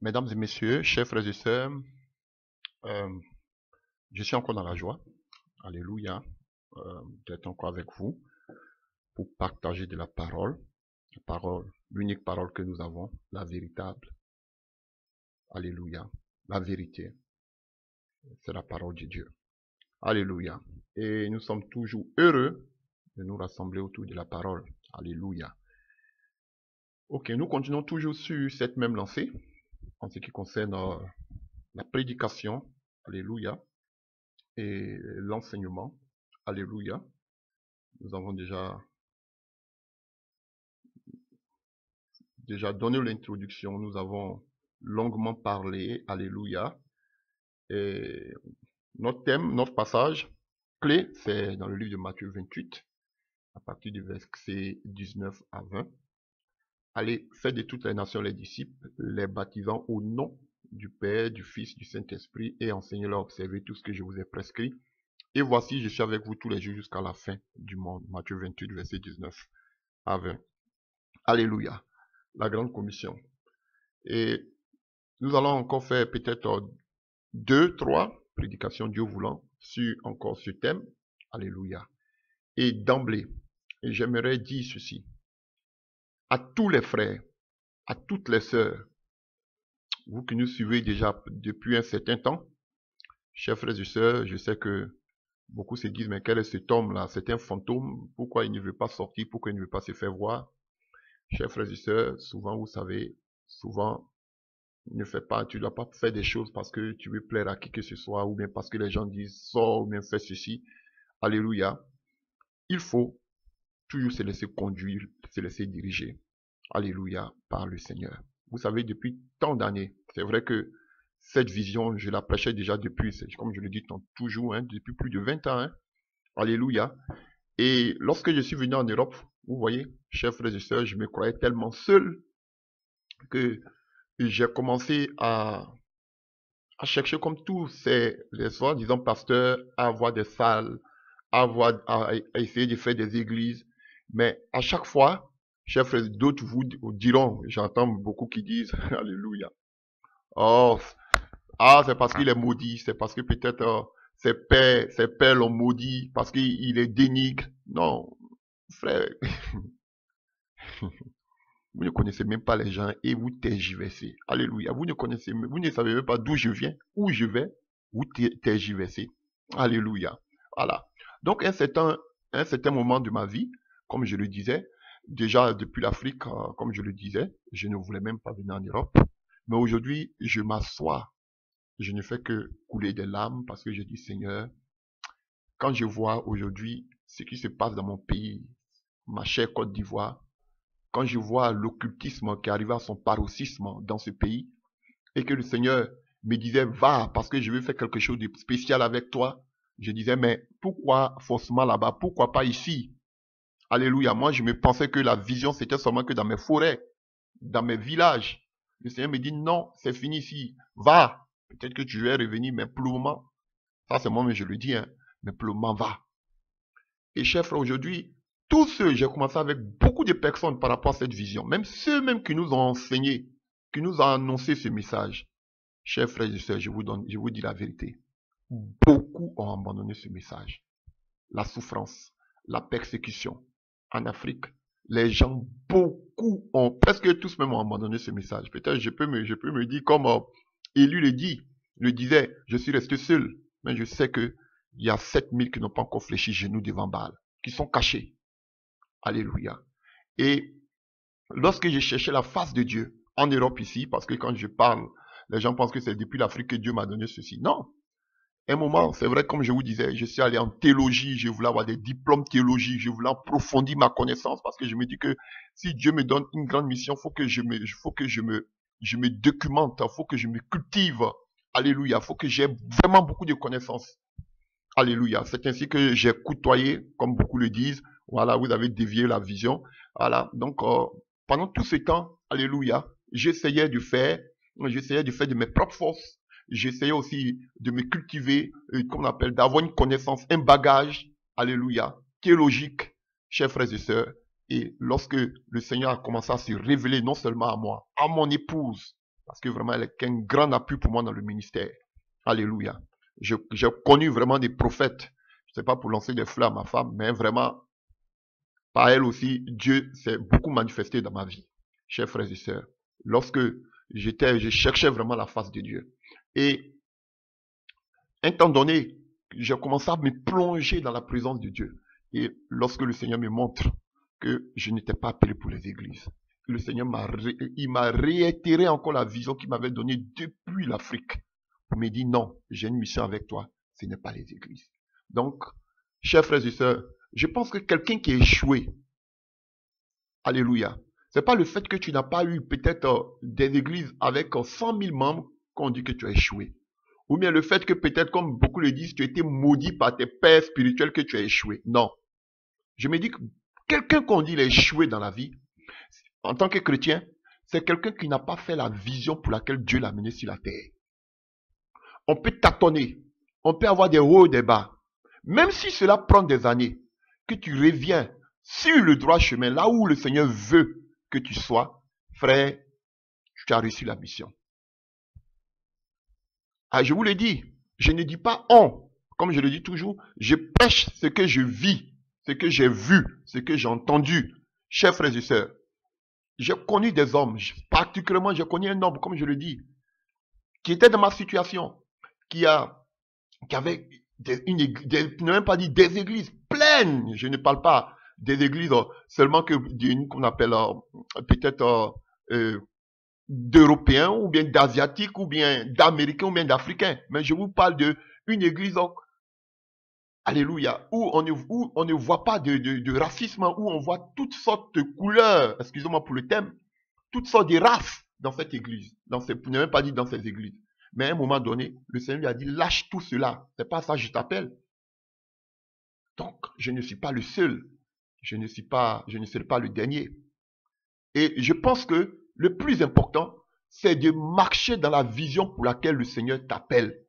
Mesdames et messieurs, chers frères et sœurs, euh, je suis encore dans la joie, alléluia, d'être encore avec vous pour partager de la parole, l'unique parole que nous avons, la véritable, alléluia, la vérité, c'est la parole de Dieu, alléluia. Et nous sommes toujours heureux de nous rassembler autour de la parole, alléluia. Ok, nous continuons toujours sur cette même lancée en ce qui concerne la prédication, alléluia, et l'enseignement, alléluia. Nous avons déjà donné l'introduction, nous avons longuement parlé, alléluia. Et notre thème, notre passage clé, c'est dans le livre de Matthieu 28, à partir du verset 19 à 20. Allez, faites de toutes les nations les disciples, les baptisant au nom du Père, du Fils, du Saint-Esprit, et enseignez-leur à observer tout ce que je vous ai prescrit. Et voici, je suis avec vous tous les jours jusqu'à la fin du monde. Matthieu 28, verset 19 à 20. Alléluia. La grande commission. Et nous allons encore faire peut-être 2, 3 prédications, Dieu voulant, sur encore ce thème. Alléluia. Et d'emblée, j'aimerais dire ceci à tous les frères, à toutes les sœurs, vous qui nous suivez déjà depuis un certain temps, chers frères et sœurs, je sais que beaucoup se disent, mais quel est cet homme-là? C'est un fantôme. Pourquoi il ne veut pas sortir? Pourquoi il ne veut pas se faire voir? Chers frères et sœurs, souvent, vous savez, souvent, ne fais pas, tu ne dois pas faire des choses parce que tu veux plaire à qui que ce soit, ou bien parce que les gens disent sors, ou bien fais ceci. Alléluia. Il faut toujours se laisser conduire, se laisser diriger. Alléluia, par le Seigneur. Vous savez, depuis tant d'années, c'est vrai que cette vision, je la prêchais déjà depuis, comme je le dis toujours, hein, depuis plus de 20 ans. Hein. Alléluia. Et lorsque je suis venu en Europe, vous voyez, chers frères et sœurs, je me croyais tellement seul que j'ai commencé à chercher comme tous les soi-disant pasteurs à avoir des salles, à essayer de faire des églises. Mais à chaque fois, chers frères, d'autres vous diront, j'entends beaucoup qui disent, Alléluia. Oh, c'est parce qu'il est maudit, c'est parce que peut-être ses pères l'ont maudit, parce qu'il est dénigre. Non, frère, vous ne connaissez même pas les gens et vous tergiversez. Alléluia. Vous ne savez même pas d'où je viens, où je vais, vous tergiversez. Alléluia. Voilà. Donc, un certain moment de ma vie, comme je le disais, déjà depuis l'Afrique, comme je le disais, je ne voulais même pas venir en Europe. Mais aujourd'hui, je m'assois. Je ne fais que couler des larmes parce que je dis, Seigneur, quand je vois aujourd'hui ce qui se passe dans mon pays, ma chère Côte d'Ivoire, quand je vois l'occultisme qui arrive à son paroxysme dans ce pays, et que le Seigneur me disait, va, parce que je veux faire quelque chose de spécial avec toi, je disais, mais pourquoi forcément là-bas? Pourquoi pas ici? Alléluia. Moi, je me pensais que la vision, c'était seulement que dans mes forêts, dans mes villages. Le Seigneur me dit, non, c'est fini ici. Va. Peut-être que tu vas revenir, mais pour le moment, ça c'est moi, mais je le dis, hein, mais pour le moment, va. Et chers frères, aujourd'hui, tous ceux, j'ai commencé avec beaucoup de personnes par rapport à cette vision, même ceux même qui nous ont enseigné, qui nous ont annoncé ce message. Chers frères et sœurs, je vous dis la vérité. Beaucoup ont abandonné ce message. La souffrance, la persécution en Afrique, les gens, beaucoup ont, presque tous même ont abandonné ce message. Peut-être je peux me dire comme Élie le disait, je suis resté seul, mais je sais que il y a 7000 qui n'ont pas encore fléchi genoux devant Baal, qui sont cachés. Alléluia. Et lorsque j'ai cherché la face de Dieu en Europe ici, parce que quand je parle, les gens pensent que c'est depuis l'Afrique que Dieu m'a donné ceci. Non. Un moment, c'est vrai, comme je vous disais, je suis allé en théologie, je voulais avoir des diplômes théologiques, je voulais approfondir ma connaissance parce que je me dis que si Dieu me donne une grande mission, je me documente, faut que je me cultive. Alléluia, faut que j'ai vraiment beaucoup de connaissances. Alléluia. C'est ainsi que j'ai côtoyé, comme beaucoup le disent. Voilà, vous avez dévié la vision. Voilà. Donc, pendant tout ce temps, alléluia, j'essayais de faire de mes propres forces. J'essayais aussi de me cultiver, comme on appelle, d'avoir une connaissance, un bagage, alléluia, théologique, chers frères et sœurs. Et lorsque le Seigneur a commencé à se révéler non seulement à moi, à mon épouse, parce que vraiment, elle est un grand appui pour moi dans le ministère. Alléluia. J'ai connu vraiment des prophètes. Je ne sais pas pour lancer des fleurs à ma femme, mais vraiment, par elle aussi, Dieu s'est beaucoup manifesté dans ma vie. Chers frères et sœurs, lorsque je cherchais vraiment la face de Dieu. Et un temps donné, j'ai commencé à me plonger dans la présence de Dieu. Et lorsque le Seigneur me montre que je n'étais pas appelé pour les églises, le Seigneur m'a réitéré encore la vision qu'il m'avait donnée depuis l'Afrique. Pour me dire non, j'ai une mission avec toi, ce n'est pas les églises. Donc, chers frères et sœurs, je pense que quelqu'un qui est échoué, alléluia, c'est pas le fait que tu n'as pas eu peut-être des églises avec 100 000 membres qu'on dit que tu as échoué. Ou bien le fait que peut-être, comme beaucoup le disent, tu as été maudit par tes pères spirituels que tu as échoué. Non. Je me dis que quelqu'un qu'on dit il a échoué dans la vie, en tant que chrétien, c'est quelqu'un qui n'a pas fait la vision pour laquelle Dieu l'a mené sur la terre. On peut tâtonner, on peut avoir des hauts et des bas. Même si cela prend des années, que tu reviens sur le droit chemin, là où le Seigneur veut que tu sois, frère, tu as reçu la mission. Ah, je vous le dis, je ne dis pas on, comme je le dis toujours, je prêche ce que je vis, ce que j'ai vu, ce que j'ai entendu. Chers frères et sœurs, j'ai connu des hommes, particulièrement j'ai connu un homme, comme je le dis, qui était dans ma situation, qui avait ne même pas dit des églises pleines. Je ne parle pas des églises seulement que d'une qu'on appelle peut-être d'Européens ou bien d'Asiatiques ou bien d'Américains ou bien d'Africains. Mais je vous parle d'une église, alléluia, où on ne voit pas de racisme, où on voit toutes sortes de couleurs, excusez-moi pour le thème, toutes sortes de races dans cette église. Pour ne même pas dire dans ces églises. Mais à un moment donné, le Seigneur lui a dit, lâche tout cela. C'est pas ça que je t'appelle. Donc, je ne suis pas le seul. Je ne serai pas le dernier. Et je pense que le plus important, c'est de marcher dans la vision pour laquelle le Seigneur t'appelle.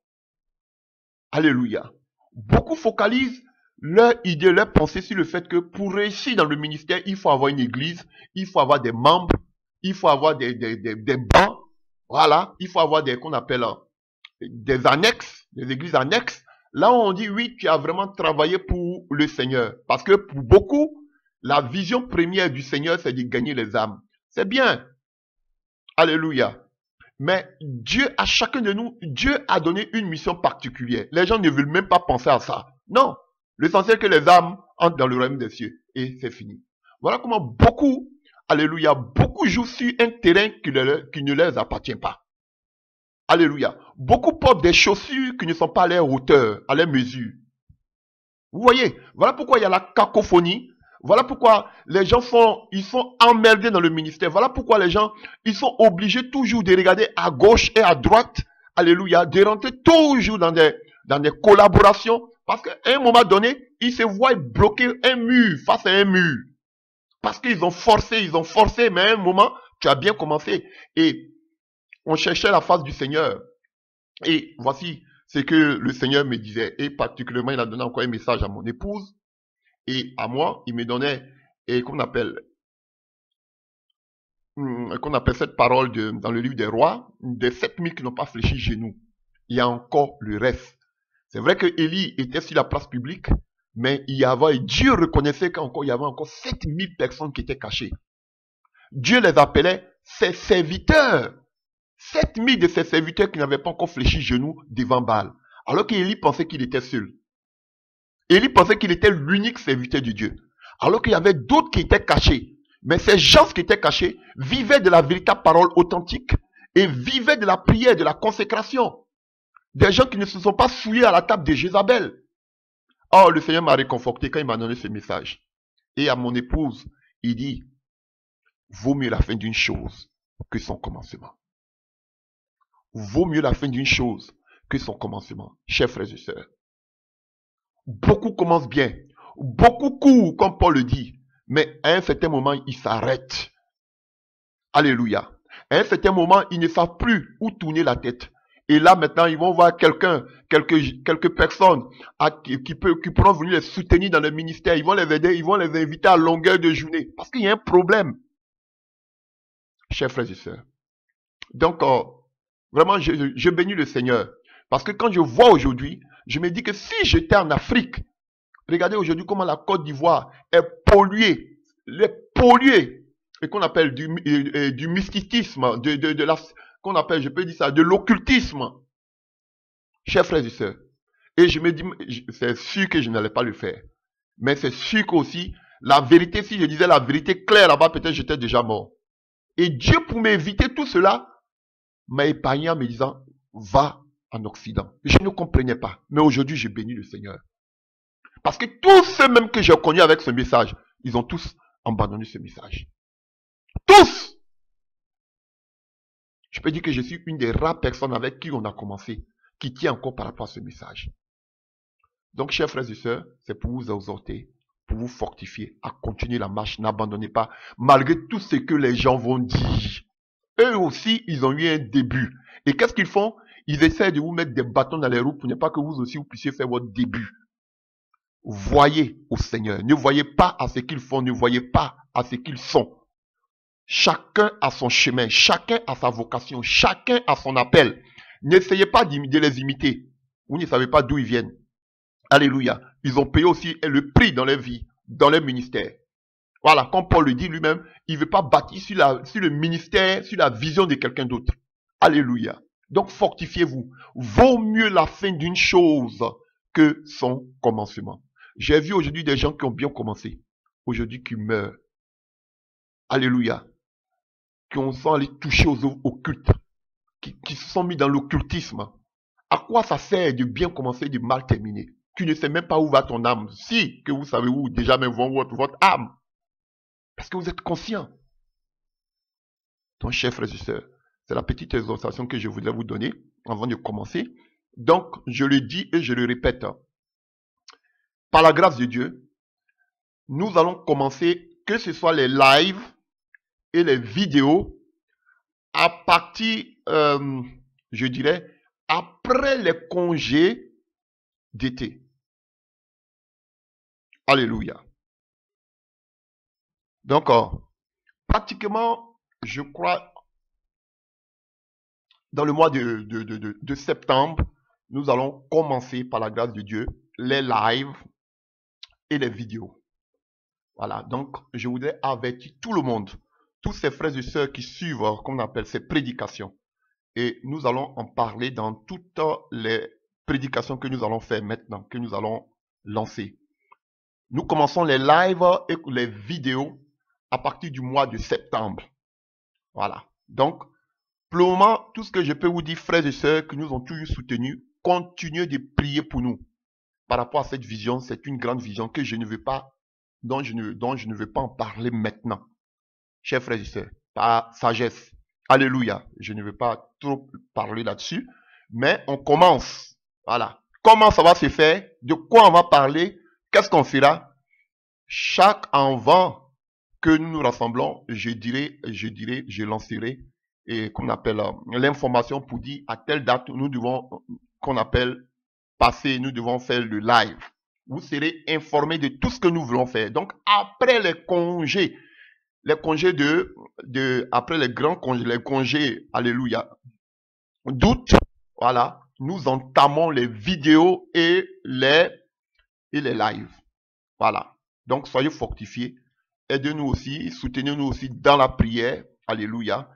Alléluia. Beaucoup focalisent leur idée, leur pensée sur le fait que pour réussir dans le ministère, il faut avoir une église, il faut avoir des membres, il faut avoir des bancs. Voilà, il faut avoir qu'on appelle des annexes, des églises annexes. Là, on dit oui, tu as vraiment travaillé pour le Seigneur. Parce que pour beaucoup, la vision première du Seigneur, c'est de gagner les âmes. C'est bien. Alléluia. Mais Dieu, à chacun de nous, Dieu a donné une mission particulière. Les gens ne veulent même pas penser à ça. Non. L'essentiel que les âmes entrent dans le royaume des cieux. Et c'est fini. Voilà comment beaucoup, alléluia, beaucoup jouent sur un terrain qui ne leur appartient pas. Alléluia. Beaucoup portent des chaussures qui ne sont pas à leur hauteur, à leur mesure. Vous voyez, voilà pourquoi il y a la cacophonie. Voilà pourquoi les gens sont emmerdés dans le ministère. Voilà pourquoi les gens, ils sont obligés toujours de regarder à gauche et à droite. Alléluia. De rentrer toujours dans des collaborations. Parce qu'à un moment donné, ils se voient bloquer un mur face à un mur. Parce qu'ils ont forcé, mais à un moment, tu as bien commencé. Et on cherchait la face du Seigneur. Et voici ce que le Seigneur me disait. Et particulièrement, il a donné encore un message à mon épouse. Et à moi, il me donnait, et qu'on appelle cette parole dans le livre des rois, des 7000 qui n'ont pas fléchi genoux. Il y a encore le reste. C'est vrai que Élie était sur la place publique, mais Dieu reconnaissait qu'il y avait encore 7000 personnes qui étaient cachées. Dieu les appelait ses serviteurs. 7000 de ses serviteurs qui n'avaient pas encore fléchi genoux devant Baal. Alors qu'Élie pensait qu'il était seul. Élie pensait qu'il était l'unique serviteur de Dieu. Alors qu'il y avait d'autres qui étaient cachés. Mais ces gens qui étaient cachés vivaient de la véritable parole authentique et vivaient de la prière, de la consécration. Des gens qui ne se sont pas souillés à la table de Jézabel. Oh, le Seigneur m'a réconforté quand il m'a donné ce message. Et à mon épouse, il dit, vaut mieux la fin d'une chose que son commencement. Vaut mieux la fin d'une chose que son commencement. Chers frères et sœurs. Beaucoup commencent bien. Beaucoup courent, comme Paul le dit. Mais à un certain moment, ils s'arrêtent. Alléluia. À un certain moment, ils ne savent plus où tourner la tête. Et là, maintenant, ils vont voir quelques personnes qui pourront venir les soutenir dans le ministère. Ils vont les aider, ils vont les inviter à longueur de journée. Parce qu'il y a un problème. Chers frères et sœurs, Donc, vraiment, je bénis le Seigneur. Parce que quand je vois aujourd'hui, je me dis que si j'étais en Afrique, regardez aujourd'hui comment la Côte d'Ivoire est polluée, et qu'on appelle du mysticisme, qu'on appelle, je peux dire ça, de l'occultisme, chers frères et sœurs. Et je me dis, c'est sûr que je n'allais pas le faire. Mais c'est sûr qu'aussi, la vérité, si je disais la vérité claire là-bas, peut-être j'étais déjà mort. Et Dieu, pour m'éviter tout cela, m'a épargné en me disant, va en Occident. Je ne comprenais pas. Mais aujourd'hui, je bénis le Seigneur. Parce que tous ceux même que j'ai connus avec ce message, ils ont tous abandonné ce message. Tous! Je peux dire que je suis une des rares personnes avec qui on a commencé, qui tient encore par rapport à ce message. Donc, chers frères et sœurs, c'est pour vous exhorter, pour vous fortifier, à continuer la marche, n'abandonnez pas, malgré tout ce que les gens vont dire. Eux aussi, ils ont eu un début. Et qu'est-ce qu'ils font? Ils essaient de vous mettre des bâtons dans les roues pour ne pas que vous aussi vous puissiez faire votre début. Voyez au Seigneur. Ne voyez pas à ce qu'ils font, ne voyez pas à ce qu'ils sont. Chacun a son chemin, chacun a sa vocation, chacun a son appel. N'essayez pas de les imiter. Vous ne savez pas d'où ils viennent. Alléluia. Ils ont payé aussi le prix dans leur vie, dans leur ministère. Voilà, comme Paul le dit lui-même, il ne veut pas bâtir sur le ministère, sur la vision de quelqu'un d'autre. Alléluia. Donc fortifiez-vous. Vaut mieux la fin d'une chose que son commencement. J'ai vu aujourd'hui des gens qui ont bien commencé, aujourd'hui qui meurent. Alléluia. Qui sont allés toucher aux occultes, qui se sont mis dans l'occultisme. À quoi ça sert de bien commencer et de mal terminer? Tu ne sais même pas où va ton âme. Si, que vous savez où déjà même va votre âme. Parce que vous êtes conscient. Donc, chers frères et sœurs, c'est la petite exhortation que je voudrais vous donner avant de commencer. Donc, je le dis et je le répète. Par la grâce de Dieu, nous allons commencer, que ce soit les lives et les vidéos, à partir, je dirais, après les congés d'été. Alléluia. Donc, pratiquement, je crois, dans le mois de septembre, nous allons commencer, par la grâce de Dieu, les lives et les vidéos. Voilà, donc je voudrais avertir tout le monde, tous ces frères et sœurs qui suivent, qu'on appelle ces prédications. Et nous allons en parler dans toutes les prédications que nous allons faire maintenant, que nous allons lancer. Nous commençons les lives et les vidéos à partir du mois de septembre. Voilà. Donc, pour le moment, tout ce que je peux vous dire, frères et sœurs, que nous ont toujours soutenus, continuez de prier pour nous. Par rapport à cette vision, c'est une grande vision que je ne veux pas, dont je ne veux pas en parler maintenant. Chers frères et sœurs, par sagesse. Alléluia. Je ne veux pas trop parler là-dessus, mais on commence. Voilà. Comment ça va se faire? De quoi on va parler? Qu'est-ce qu'on fera? Chaque enfant que nous nous rassemblons, je lancerai et qu'on appelle l'information pour dire à telle date nous devons, qu'on appelle passer, nous devons faire le live. Vous serez informés de tout ce que nous voulons faire. Donc après les congés après les grands congés, les congés, alléluia, d'août, voilà, nous entamons les vidéos et les lives. Voilà. Donc soyez fortifiés. Aidez-nous aussi, soutenez-nous aussi dans la prière. Alléluia.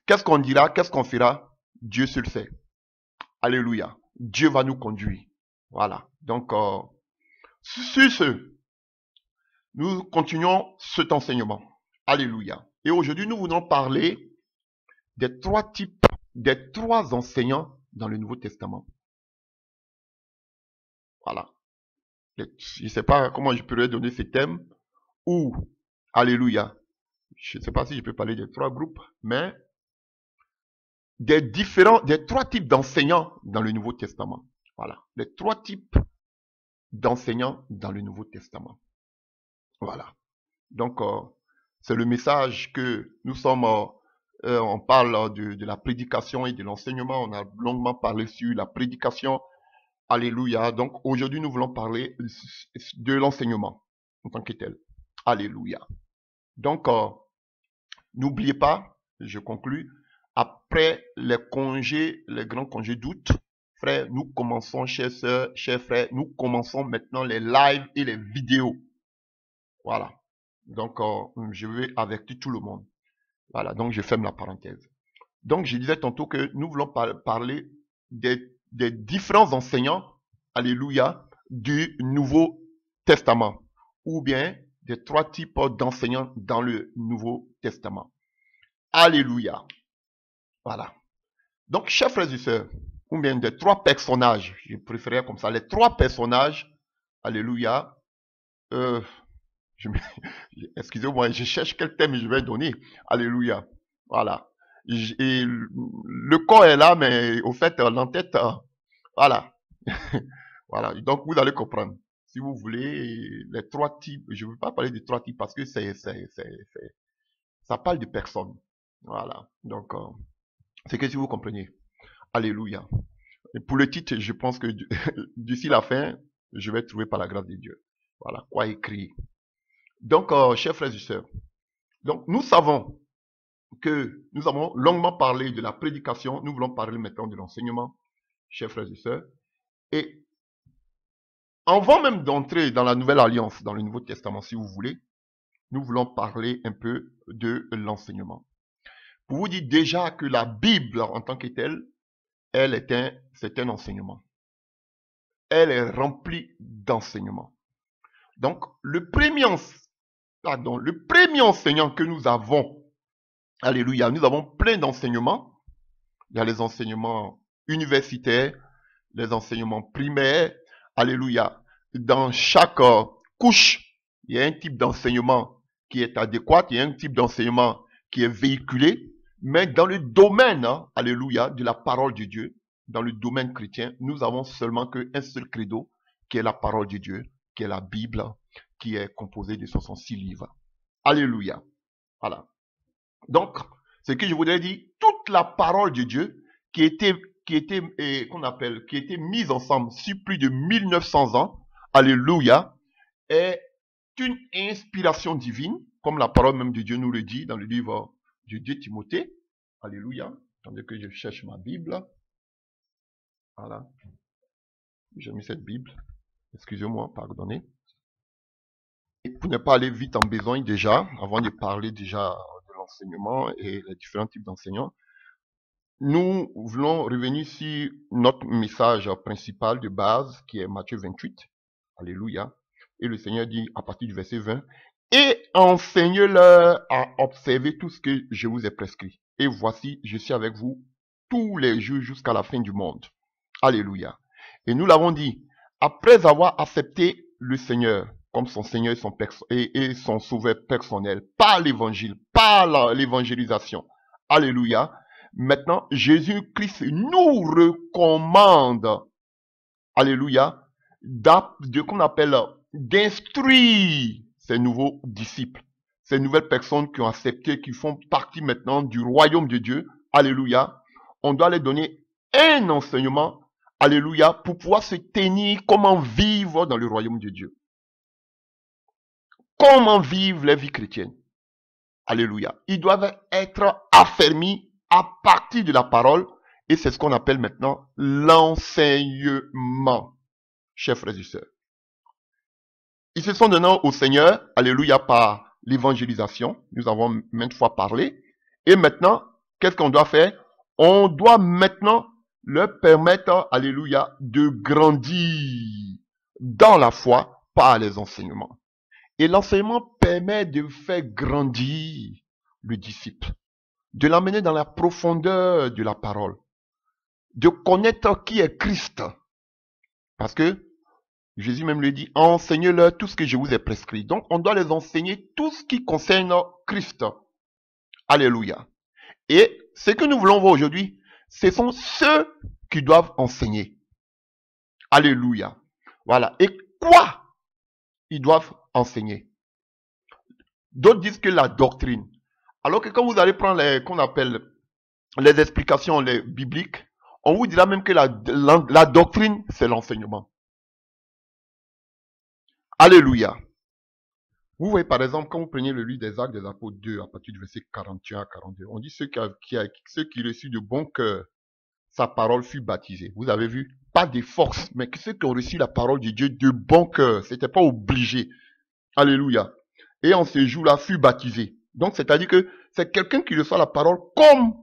Qu'est-ce qu'on dira? Qu'est-ce qu'on fera? Dieu seul sait. Alléluia. Dieu va nous conduire. Voilà. Donc, sur ce, nous continuons cet enseignement. Alléluia. Et aujourd'hui, nous voulons parler des trois enseignants dans le Nouveau Testament. Voilà. Je ne sais pas comment je pourrais donner ces thèmes. Ou, alléluia. Je ne sais pas si je peux parler des trois groupes, mais des trois types d'enseignants dans le Nouveau Testament. Voilà. Les trois types d'enseignants dans le Nouveau Testament. Voilà. Donc, c'est le message que nous sommes, on parle de la prédication et de l'enseignement. On a longuement parlé sur la prédication. Alléluia. Donc, aujourd'hui, nous voulons parler de l'enseignement en tant que tel. Alléluia. Donc, n'oubliez pas, je conclus, après les congés, les grands congés d'août, frère, nous commençons, chers sœurs, chers frères, nous commençons maintenant les lives et les vidéos. Voilà. Donc, je vais avertir tout le monde. Voilà, donc je ferme la parenthèse. Donc, je disais tantôt que nous voulons parler des différents enseignants, alléluia, du Nouveau Testament, ou bien des trois types d'enseignants dans le Nouveau Testament. Alléluia. Voilà. Donc, chers frères et sœurs, ou bien des trois personnages, je préférais comme ça, les trois personnages, alléluia, excusez-moi, je cherche quel thème je vais donner, alléluia, voilà. Et le corps est là, mais au fait, l'entête, voilà. Voilà, donc vous allez comprendre. Si vous voulez, les trois types, je ne veux pas parler des trois types parce que ça parle de personnes. Voilà, donc c'est que si vous comprenez. Alléluia. Et pour le titre, je pense que d'ici la fin, je vais trouver par la grâce de Dieu. Voilà, quoi écrire. Donc, chers frères et sœurs, donc nous savons que nous avons longuement parlé de la prédication, nous voulons parler maintenant de l'enseignement, chers frères et sœurs. Et avant même d'entrer dans la Nouvelle Alliance, dans le Nouveau Testament, si vous voulez, nous voulons parler un peu de l'enseignement. Pour vous dire déjà que la Bible en tant que telle, c'est un enseignement. Elle est remplie d'enseignements. Donc, le premier enseignant que nous avons, alléluia, nous avons plein d'enseignements. Il y a les enseignements universitaires, les enseignements primaires, alléluia. Dans chaque couche, il y a un type d'enseignement qui est adéquat, il y a un type d'enseignement qui est véhiculé, mais dans le domaine, alléluia, de la parole de Dieu, dans le domaine chrétien, nous avons seulement qu'un seul credo, qui est la parole de Dieu, qui est la Bible, qui est composée de 66 livres. Alléluia. Voilà. Donc, ce que je voudrais dire, toute la parole de Dieu qui était mise ensemble sur plus de 1900 ans, alléluia, est une inspiration divine, comme la parole même de Dieu nous le dit dans le livre de 2 Timothée. Alléluia. Attendez que je cherche ma Bible. Voilà. J'ai mis cette Bible. Excusez-moi, pardonnez. Et pour ne pas aller vite en besogne déjà, avant de parler déjà de l'enseignement et les différents types d'enseignants, nous voulons revenir sur notre message principal de base qui est Matthieu 28. Alléluia. Et le Seigneur dit à partir du verset 20, et enseignez-leur à observer tout ce que je vous ai prescrit. Et voici, je suis avec vous tous les jours jusqu'à la fin du monde. Alléluia. Et nous l'avons dit, après avoir accepté le Seigneur comme son Seigneur et son sauveur personnel, par l'évangile, par l'évangélisation. Alléluia. Maintenant, Jésus-Christ nous recommande, alléluia, qu'on appelle d'instruire ces nouveaux disciples, ces nouvelles personnes qui ont accepté, qui font partie maintenant du royaume de Dieu. Alléluia. On doit les donner un enseignement, alléluia, pour pouvoir se tenir, comment vivre dans le royaume de Dieu. Comment vivre les vies chrétiennes. Alléluia. Ils doivent être affermis à partir de la parole, et c'est ce qu'on appelle maintenant l'enseignement, chers frères et sœurs. Ils se sont donnés au Seigneur, alléluia, par l'évangélisation, nous avons maintes fois parlé, et maintenant, qu'est-ce qu'on doit faire? On doit maintenant leur permettre, alléluia, de grandir dans la foi par les enseignements. Et l'enseignement permet de faire grandir le disciple, de l'amener dans la profondeur de la parole, de connaître qui est Christ. Parce que Jésus même lui dit, enseignez-leur tout ce que je vous ai prescrit. Donc, on doit les enseigner tout ce qui concerne Christ. Alléluia. Et ce que nous voulons voir aujourd'hui, ce sont ceux qui doivent enseigner. Alléluia. Voilà. Et quoi ils doivent enseigner? D'autres disent que la doctrine. Alors que quand vous allez prendre qu'on appelle les explications bibliques, on vous dira même que la doctrine, c'est l'enseignement. Alléluia. Vous voyez par exemple, quand vous prenez le livre des Actes des Apôtres 2, à partir du verset 41 à 42, on dit ceux qui reçurent de bon cœur sa parole fut baptisée. Vous avez vu? Pas des forces, mais que ceux qui ont reçu la parole de Dieu de bon cœur, c'était pas obligé. Alléluia. Et en ce jour-là, fut baptisé. Donc, c'est-à-dire que c'est quelqu'un qui reçoit la parole comme,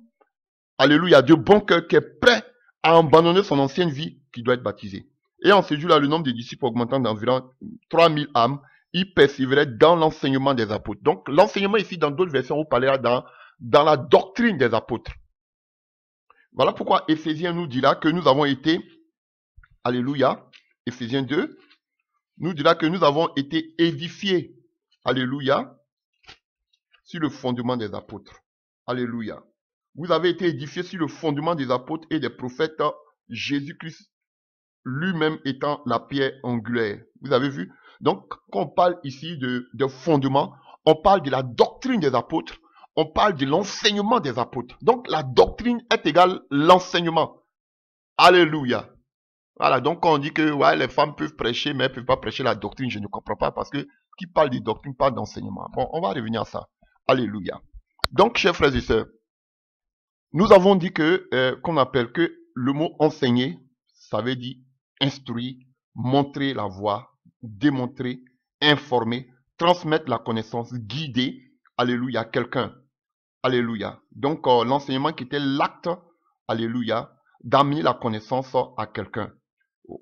alléluia, de bon cœur, qui est prêt à abandonner son ancienne vie, qui doit être baptisé. Et en ce jour-là, le nombre de disciples augmentant d'environ 3000 âmes, ils persévéraient dans l'enseignement des apôtres. Donc, l'enseignement ici, dans d'autres versions, on parlera dans la doctrine des apôtres. Voilà pourquoi Éphésiens nous dit là que nous avons été, alléluia, Éphésiens 2, nous dit là que nous avons été édifiés, alléluia, sur le fondement des apôtres. Alléluia. Vous avez été édifiés sur le fondement des apôtres et des prophètes, Jésus-Christ lui-même étant la pierre angulaire. Vous avez vu? Donc, quand on parle ici de fondement, on parle de la doctrine des apôtres, on parle de l'enseignement des apôtres. Donc, la doctrine est égale l'enseignement. Alléluia. Voilà, donc quand on dit que ouais, les femmes peuvent prêcher, mais elles ne peuvent pas prêcher la doctrine, je ne comprends pas, parce que qui parle de doctrine parle d'enseignement. Bon, on va revenir à ça. Alléluia. Donc, chers frères et sœurs, nous avons dit que qu'on appelle que le mot enseigner, ça veut dire instruire, montrer la voie, démontrer, informer, transmettre la connaissance, guider, alléluia, quelqu'un. Alléluia. Donc, l'enseignement qui était l'acte, alléluia, d'amener la connaissance à quelqu'un.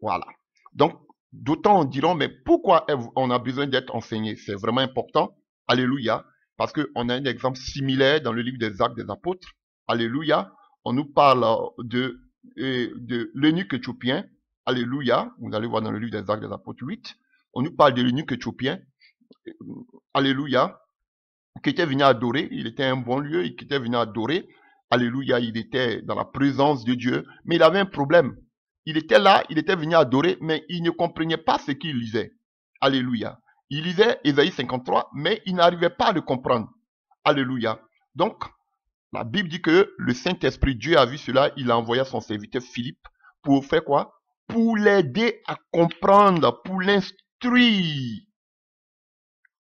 Voilà. Donc, d'autant diront, mais pourquoi on a besoin d'être enseigné? C'est vraiment important. Alléluia. Parce qu'on a un exemple similaire dans le livre des Actes des Apôtres. Alléluia. On nous parle de l'eunuque éthiopien. Alléluia. Vous allez voir dans le livre des Actes des Apôtres 8. On nous parle de l'eunuque éthiopien. Alléluia. Qui était venu adorer. Il était un bon lieu. Il était venu adorer. Alléluia. Il était dans la présence de Dieu. Mais il avait un problème. Il était là, il était venu adorer, mais il ne comprenait pas ce qu'il lisait. Alléluia. Il lisait Ésaïe 53, mais il n'arrivait pas à le comprendre. Alléluia. Donc, la Bible dit que le Saint-Esprit, Dieu a vu cela, il a envoyé son serviteur Philippe pour faire quoi? Pour l'aider à comprendre, pour l'instruire.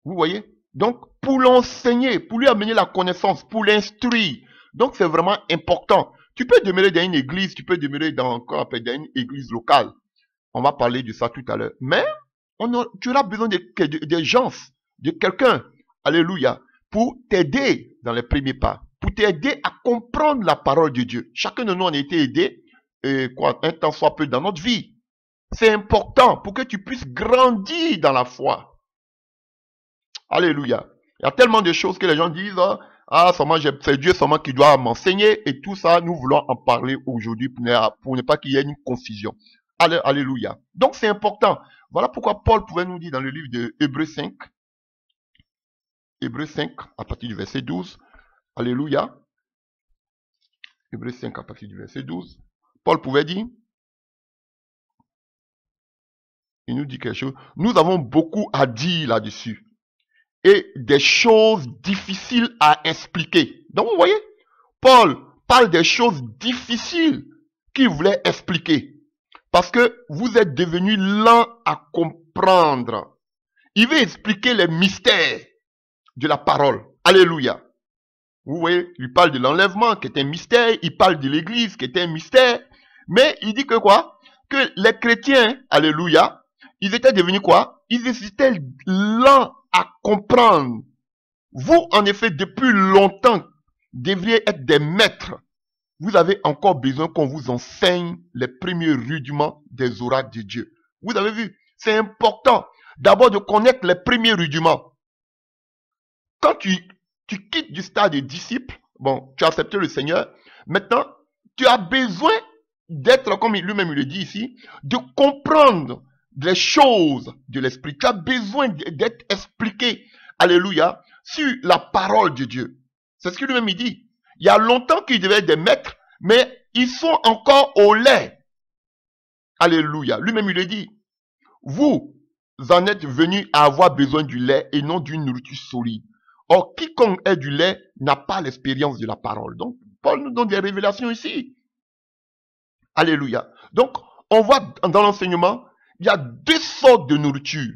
Vous voyez? Donc, pour l'enseigner, pour lui amener la connaissance, pour l'instruire. Donc, c'est vraiment important. Tu peux demeurer dans une église, tu peux demeurer dans une église locale. On va parler de ça tout à l'heure. Mais, tu auras besoin de gens, de quelqu'un, alléluia, pour t'aider dans les premiers pas, pour t'aider à comprendre la parole de Dieu. Chacun de nous en a été aidé, un temps soit peu dans notre vie. C'est important pour que tu puisses grandir dans la foi. Alléluia. Il y a tellement de choses que les gens disent, ah, c'est Dieu seulement qui doit m'enseigner, et tout ça, nous voulons en parler aujourd'hui pour ne pas qu'il y ait une confusion. Alléluia. Donc c'est important. Voilà pourquoi Paul pouvait nous dire dans le livre de Hébreux 5, à partir du verset 12, alléluia. Hébreux 5 à partir du verset 12, Paul pouvait dire, il nous dit quelque chose, nous avons beaucoup à dire là-dessus. Et des choses difficiles à expliquer. Donc vous voyez, Paul parle des choses difficiles qu'il voulait expliquer. Parce que vous êtes devenus lents à comprendre. Il veut expliquer les mystères de la parole. Alléluia. Vous voyez, il parle de l'enlèvement qui est un mystère. Il parle de l'église qui est un mystère. Mais il dit que quoi? Que les chrétiens, alléluia, ils étaient devenus quoi? Ils étaient lents à comprendre. Vous, en effet, depuis longtemps, devriez être des maîtres. Vous avez encore besoin qu'on vous enseigne les premiers rudiments des oracles de Dieu. Vous avez vu, c'est important d'abord de connaître les premiers rudiments. Quand tu quittes du stade des disciples, bon, tu as accepté le Seigneur, maintenant, tu as besoin d'être, comme lui-même il le dit ici, de comprendre les choses de l'esprit. Tu as besoin d'être expliqué, alléluia, sur la parole de Dieu. C'est ce qu'il lui-même il dit. Il y a longtemps qu'ils devaient être des maîtres, mais ils sont encore au lait. Alléluia. Lui-même il le dit. Vous en êtes venus à avoir besoin du lait et non d'une nourriture solide. Or, quiconque est du lait n'a pas l'expérience de la parole. Donc, Paul nous donne des révélations ici. Alléluia. Donc, on voit dans l'enseignement, il y a deux sortes de nourriture.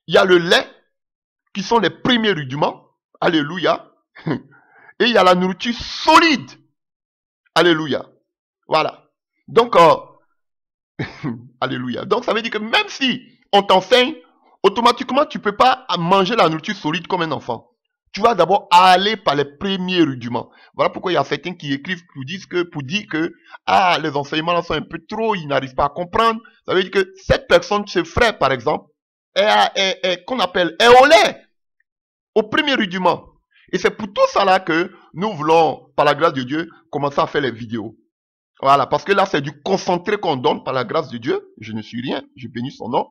Il y a le lait qui sont les premiers rudiments. Alléluia. Et il y a la nourriture solide. Alléluia. Voilà. Donc, alléluia. Donc, ça veut dire que même si on t'enseigne, automatiquement, tu ne peux pas manger la nourriture solide comme un enfant. Tu vas d'abord aller par les premiers rudiments. Voilà pourquoi il y a certains qui écrivent pour dire que les enseignements là sont un peu trop, ils n'arrivent pas à comprendre. Ça veut dire que cette personne, ce frère par exemple, qu'on appelle est au lait, au premier rudiment. Et c'est pour tout ça là que nous voulons, par la grâce de Dieu, commencer à faire les vidéos. Voilà, parce que là c'est du concentré qu'on donne par la grâce de Dieu. Je ne suis rien, je bénis son nom.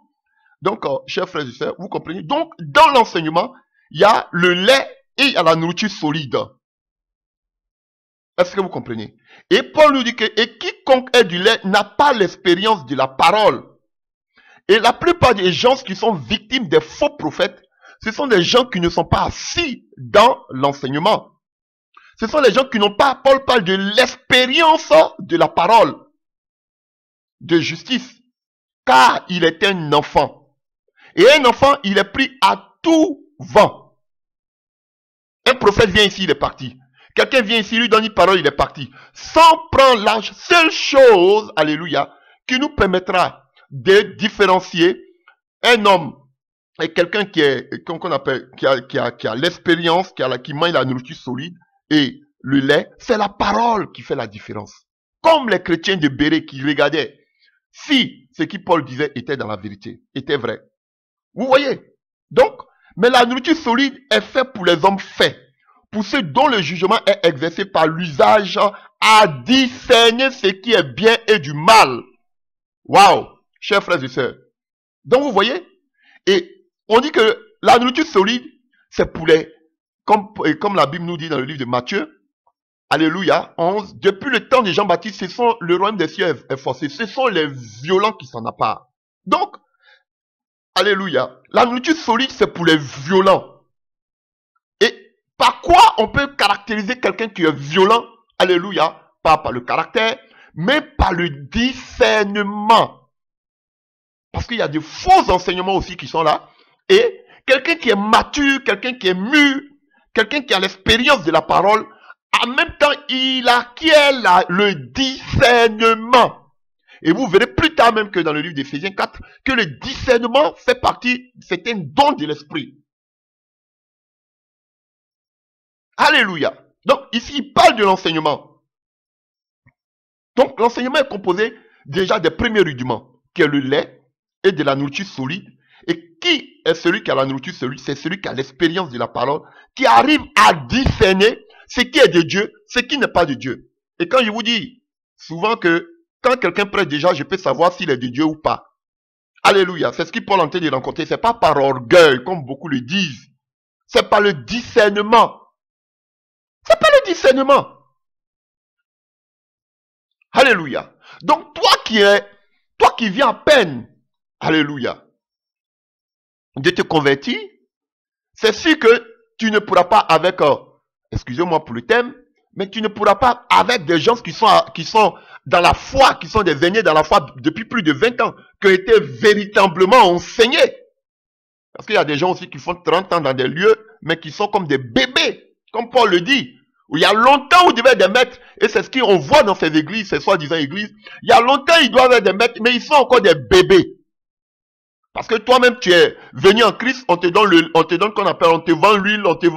Donc, chers frères et sœurs, vous comprenez. Donc, dans l'enseignement, il y a le lait et il y a la nourriture solide. Est-ce que vous comprenez? Et Paul nous dit que et quiconque est du lait n'a pas l'expérience de la parole. Et la plupart des gens qui sont victimes des faux prophètes, ce sont des gens qui ne sont pas assis dans l'enseignement. Ce sont les gens qui n'ont pas, Paul parle de l'expérience de la parole, de justice, car il est un enfant. Et un enfant, il est pris à tout vent. Un prophète vient ici, il est parti. Quelqu'un vient ici, lui donne une parole, il est parti. Sans prendre la seule chose, alléluia, qui nous permettra de différencier un homme et quelqu'un qui est, qu'on appelle, qui a l'expérience, qui mange la nourriture solide et le lait, c'est la parole qui fait la différence. Comme les chrétiens de Béret qui regardaient si ce que Paul disait était dans la vérité, était vrai. Vous voyez? Donc, mais la nourriture solide est faite pour les hommes faits, pour ceux dont le jugement est exercé par l'usage à discerner ce qui est bien et du mal. Waouh, chers frères et sœurs. Donc, vous voyez? Et on dit que la nourriture solide, c'est pour les, comme la Bible nous dit dans le livre de Matthieu, alléluia, 11, depuis le temps de Jean-Baptiste, ce sont le royaume des cieux est forcé, ce sont les violents qui s'en accaparent. Donc, alléluia. La nourriture solide, c'est pour les violents. Et par quoi on peut caractériser quelqu'un qui est violent? Alléluia. Pas par le caractère, mais par le discernement. Parce qu'il y a de faux enseignements aussi qui sont là. Et quelqu'un qui est mature, quelqu'un qui est mûr, quelqu'un qui a l'expérience de la parole, en même temps, il acquiert le discernement. Et vous verrez plus tard même que dans le livre d'Éphésiens 4, que le discernement fait partie, c'est un don de l'esprit. Alléluia. Donc ici, il parle de l'enseignement. Donc l'enseignement est composé déjà des premiers rudiments, qui est le lait et de la nourriture solide. Et qui est celui qui a la nourriture solide? C'est celui qui a l'expérience de la parole, qui arrive à discerner ce qui est de Dieu, ce qui n'est pas de Dieu. Et quand je vous dis souvent que quand quelqu'un prêche déjà, je peux savoir s'il est de Dieu ou pas. Alléluia. C'est ce qu'il Paul en train de rencontrer. C'est pas par orgueil, comme beaucoup le disent. C'est par le discernement. C'est pas le discernement. Alléluia. Donc, toi qui viens à peine, alléluia, de te convertir, c'est sûr que tu ne pourras pas avec, excusez-moi pour le thème, mais tu ne pourras pas avec des gens qui sont dans la foi, qui sont des aînés dans la foi depuis plus de 20 ans, qui ont été véritablement enseignés. Parce qu'il y a des gens aussi qui font 30 ans dans des lieux, mais qui sont comme des bébés, comme Paul le dit. Où il y a longtemps où il devait être des maîtres, et c'est ce qu'on voit dans ces églises, ces soi-disant églises. Il y a longtemps ils doivent être des maîtres, mais ils sont encore des bébés. Parce que toi-même tu es venu en Christ, on te donne qu'on appelle, on te vend l'huile, on te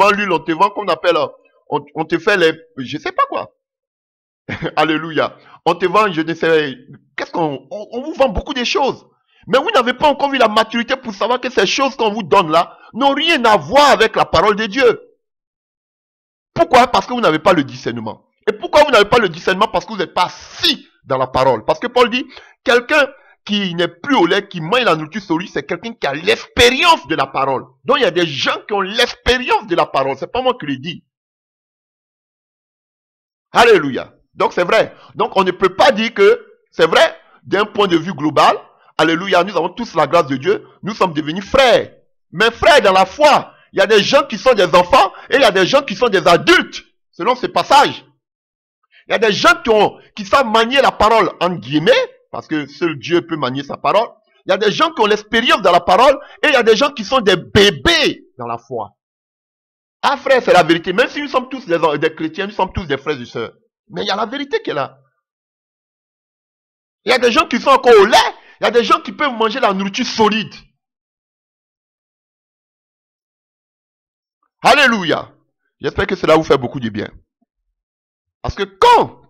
vend qu'on appelle, on te fait les, je sais pas quoi. Alléluia. On te vend, je ne sais, on vous vend beaucoup de choses. Mais vous n'avez pas encore vu la maturité pour savoir que ces choses qu'on vous donne là n'ont rien à voir avec la parole de Dieu. Pourquoi? Parce que vous n'avez pas le discernement. Et pourquoi vous n'avez pas le discernement? Parce que vous n'êtes pas assis dans la parole. Parce que Paul dit, quelqu'un qui n'est plus au lait, qui mange la nourriture solide, c'est quelqu'un qui a l'expérience de la parole. Donc il y a des gens qui ont l'expérience de la parole. C'est pas moi qui le dis. Alléluia. Donc c'est vrai. Donc on ne peut pas dire que c'est vrai d'un point de vue global. Alléluia. Nous avons tous la grâce de Dieu. Nous sommes devenus frères. Mais frères dans la foi, il y a des gens qui sont des enfants et il y a des gens qui sont des adultes. Selon ce passage. Il y a des gens qui savent manier la parole en guillemets. Parce que seul Dieu peut manier sa parole. Il y a des gens qui ont l'expérience de la parole et il y a des gens qui sont des bébés dans la foi. Ah frère, c'est la vérité. Même si nous sommes tous des chrétiens, nous sommes tous des frères et sœurs. Mais il y a la vérité qui est là. Il y a des gens qui sont encore au lait. Il y a des gens qui peuvent manger la nourriture solide. Alléluia. J'espère que cela vous fait beaucoup de bien. Parce que quand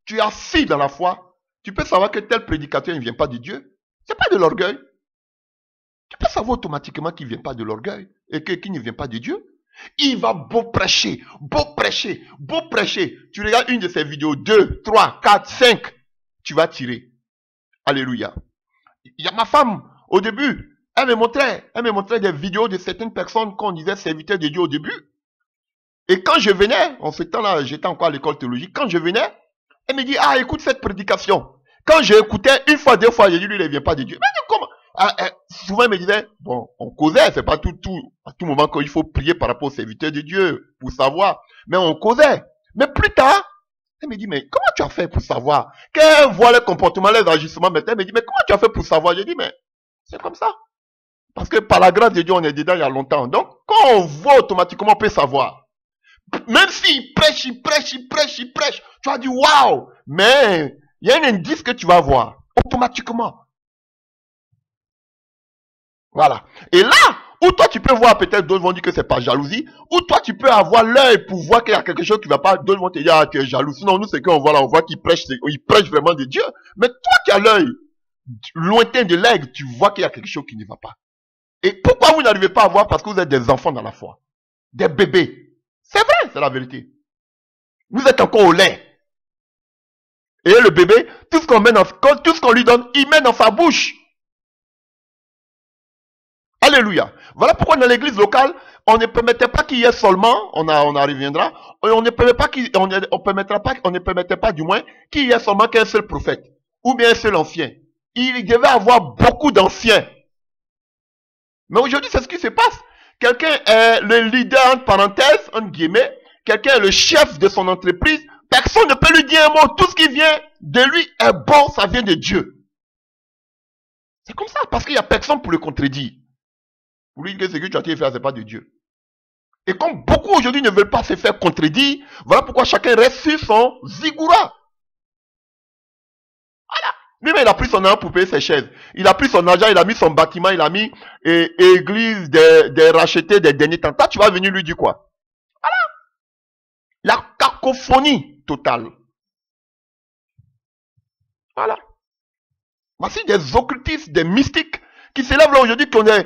tu es assis dans la foi, tu peux savoir que tel prédicateur ne vient pas de Dieu. Ce n'est pas de l'orgueil. Tu peux savoir automatiquement qu'il ne vient pas de l'orgueil et qu'il ne vient pas de Dieu. Il va beau prêcher, beau prêcher, beau prêcher. Tu regardes une de ses vidéos, 2, 3, 4, 5, tu vas tirer. Alléluia. Il y a ma femme, au début, elle me montrait des vidéos de certaines personnes qu'on disait serviteurs de Dieu au début. Et quand je venais, en ce temps-là, j'étais encore à l'école théologique, quand je venais, elle me dit, ah, écoute cette prédication. Quand j'écoutais, une fois, deux fois, j'ai dit, lui, il ne vient pas de Dieu. Mais comment? Souvent, elle me disait, bon, on causait, c'est pas à tout moment qu'il faut prier par rapport aux serviteurs de Dieu, pour savoir. Mais on causait. Mais plus tard, elle me dit, mais comment tu as fait pour savoir? Qu'elle voit les comportements, les agissements, mais elle me dit, mais comment tu as fait pour savoir? J'ai dit, mais c'est comme ça. Parce que par la grâce de Dieu, on est dedans il y a longtemps. Donc, quand on voit automatiquement, on peut savoir. Même s'il prêche, il prêche, tu vas dire, waouh! Mais, il y a un indice que tu vas voir. Automatiquement. Voilà. Et là, où toi tu peux voir, peut-être d'autres vont dire que c'est pas jalousie, ou toi tu peux avoir l'œil pour voir qu'il y a quelque chose qui va pas, d'autres vont te dire, ah, tu es jaloux. Sinon, nous, c'est qu'on voit là, on voit qu'il prêche, il prêche vraiment de Dieu. Mais toi qui as l'œil lointain de l'aigle, tu vois qu'il y a quelque chose qui ne va pas. Et pourquoi vous n'arrivez pas à voir? Parce que vous êtes des enfants dans la foi. Des bébés. C'est vrai, c'est la vérité. Vous êtes encore au lait. Et le bébé, tout ce qu'on lui donne, il met dans sa bouche. Alléluia. Voilà pourquoi dans l'église locale, on ne permettait pas qu'il y ait seulement, on y reviendra, on ne permettait pas du moins qu'il y ait seulement qu'un seul prophète, ou bien un seul ancien. Il devait avoir beaucoup d'anciens. Mais aujourd'hui, c'est ce qui se passe. Quelqu'un est le leader, entre parenthèses, entre guillemets, quelqu'un est le chef de son entreprise, personne ne peut lui dire un mot, tout ce qui vient de lui est bon, ça vient de Dieu. C'est comme ça, parce qu'il n'y a personne pour le contredire. Pour lui dire que ce que tu as été faire, ce n'est pas de Dieu. Et comme beaucoup aujourd'hui ne veulent pas se faire contredire, voilà pourquoi chacun reste sur son zigoura. Voilà. Lui-même, il a pris son argent pour payer ses chaises. Il a pris son argent, il a mis son bâtiment, il a mis église, des rachetés, des derniers temps. Toi, tu vas venir lui dire quoi? Voilà. La cacophonie totale. Voilà. Voici des occultistes, des mystiques qui s'élèvent là aujourd'hui, qui ont des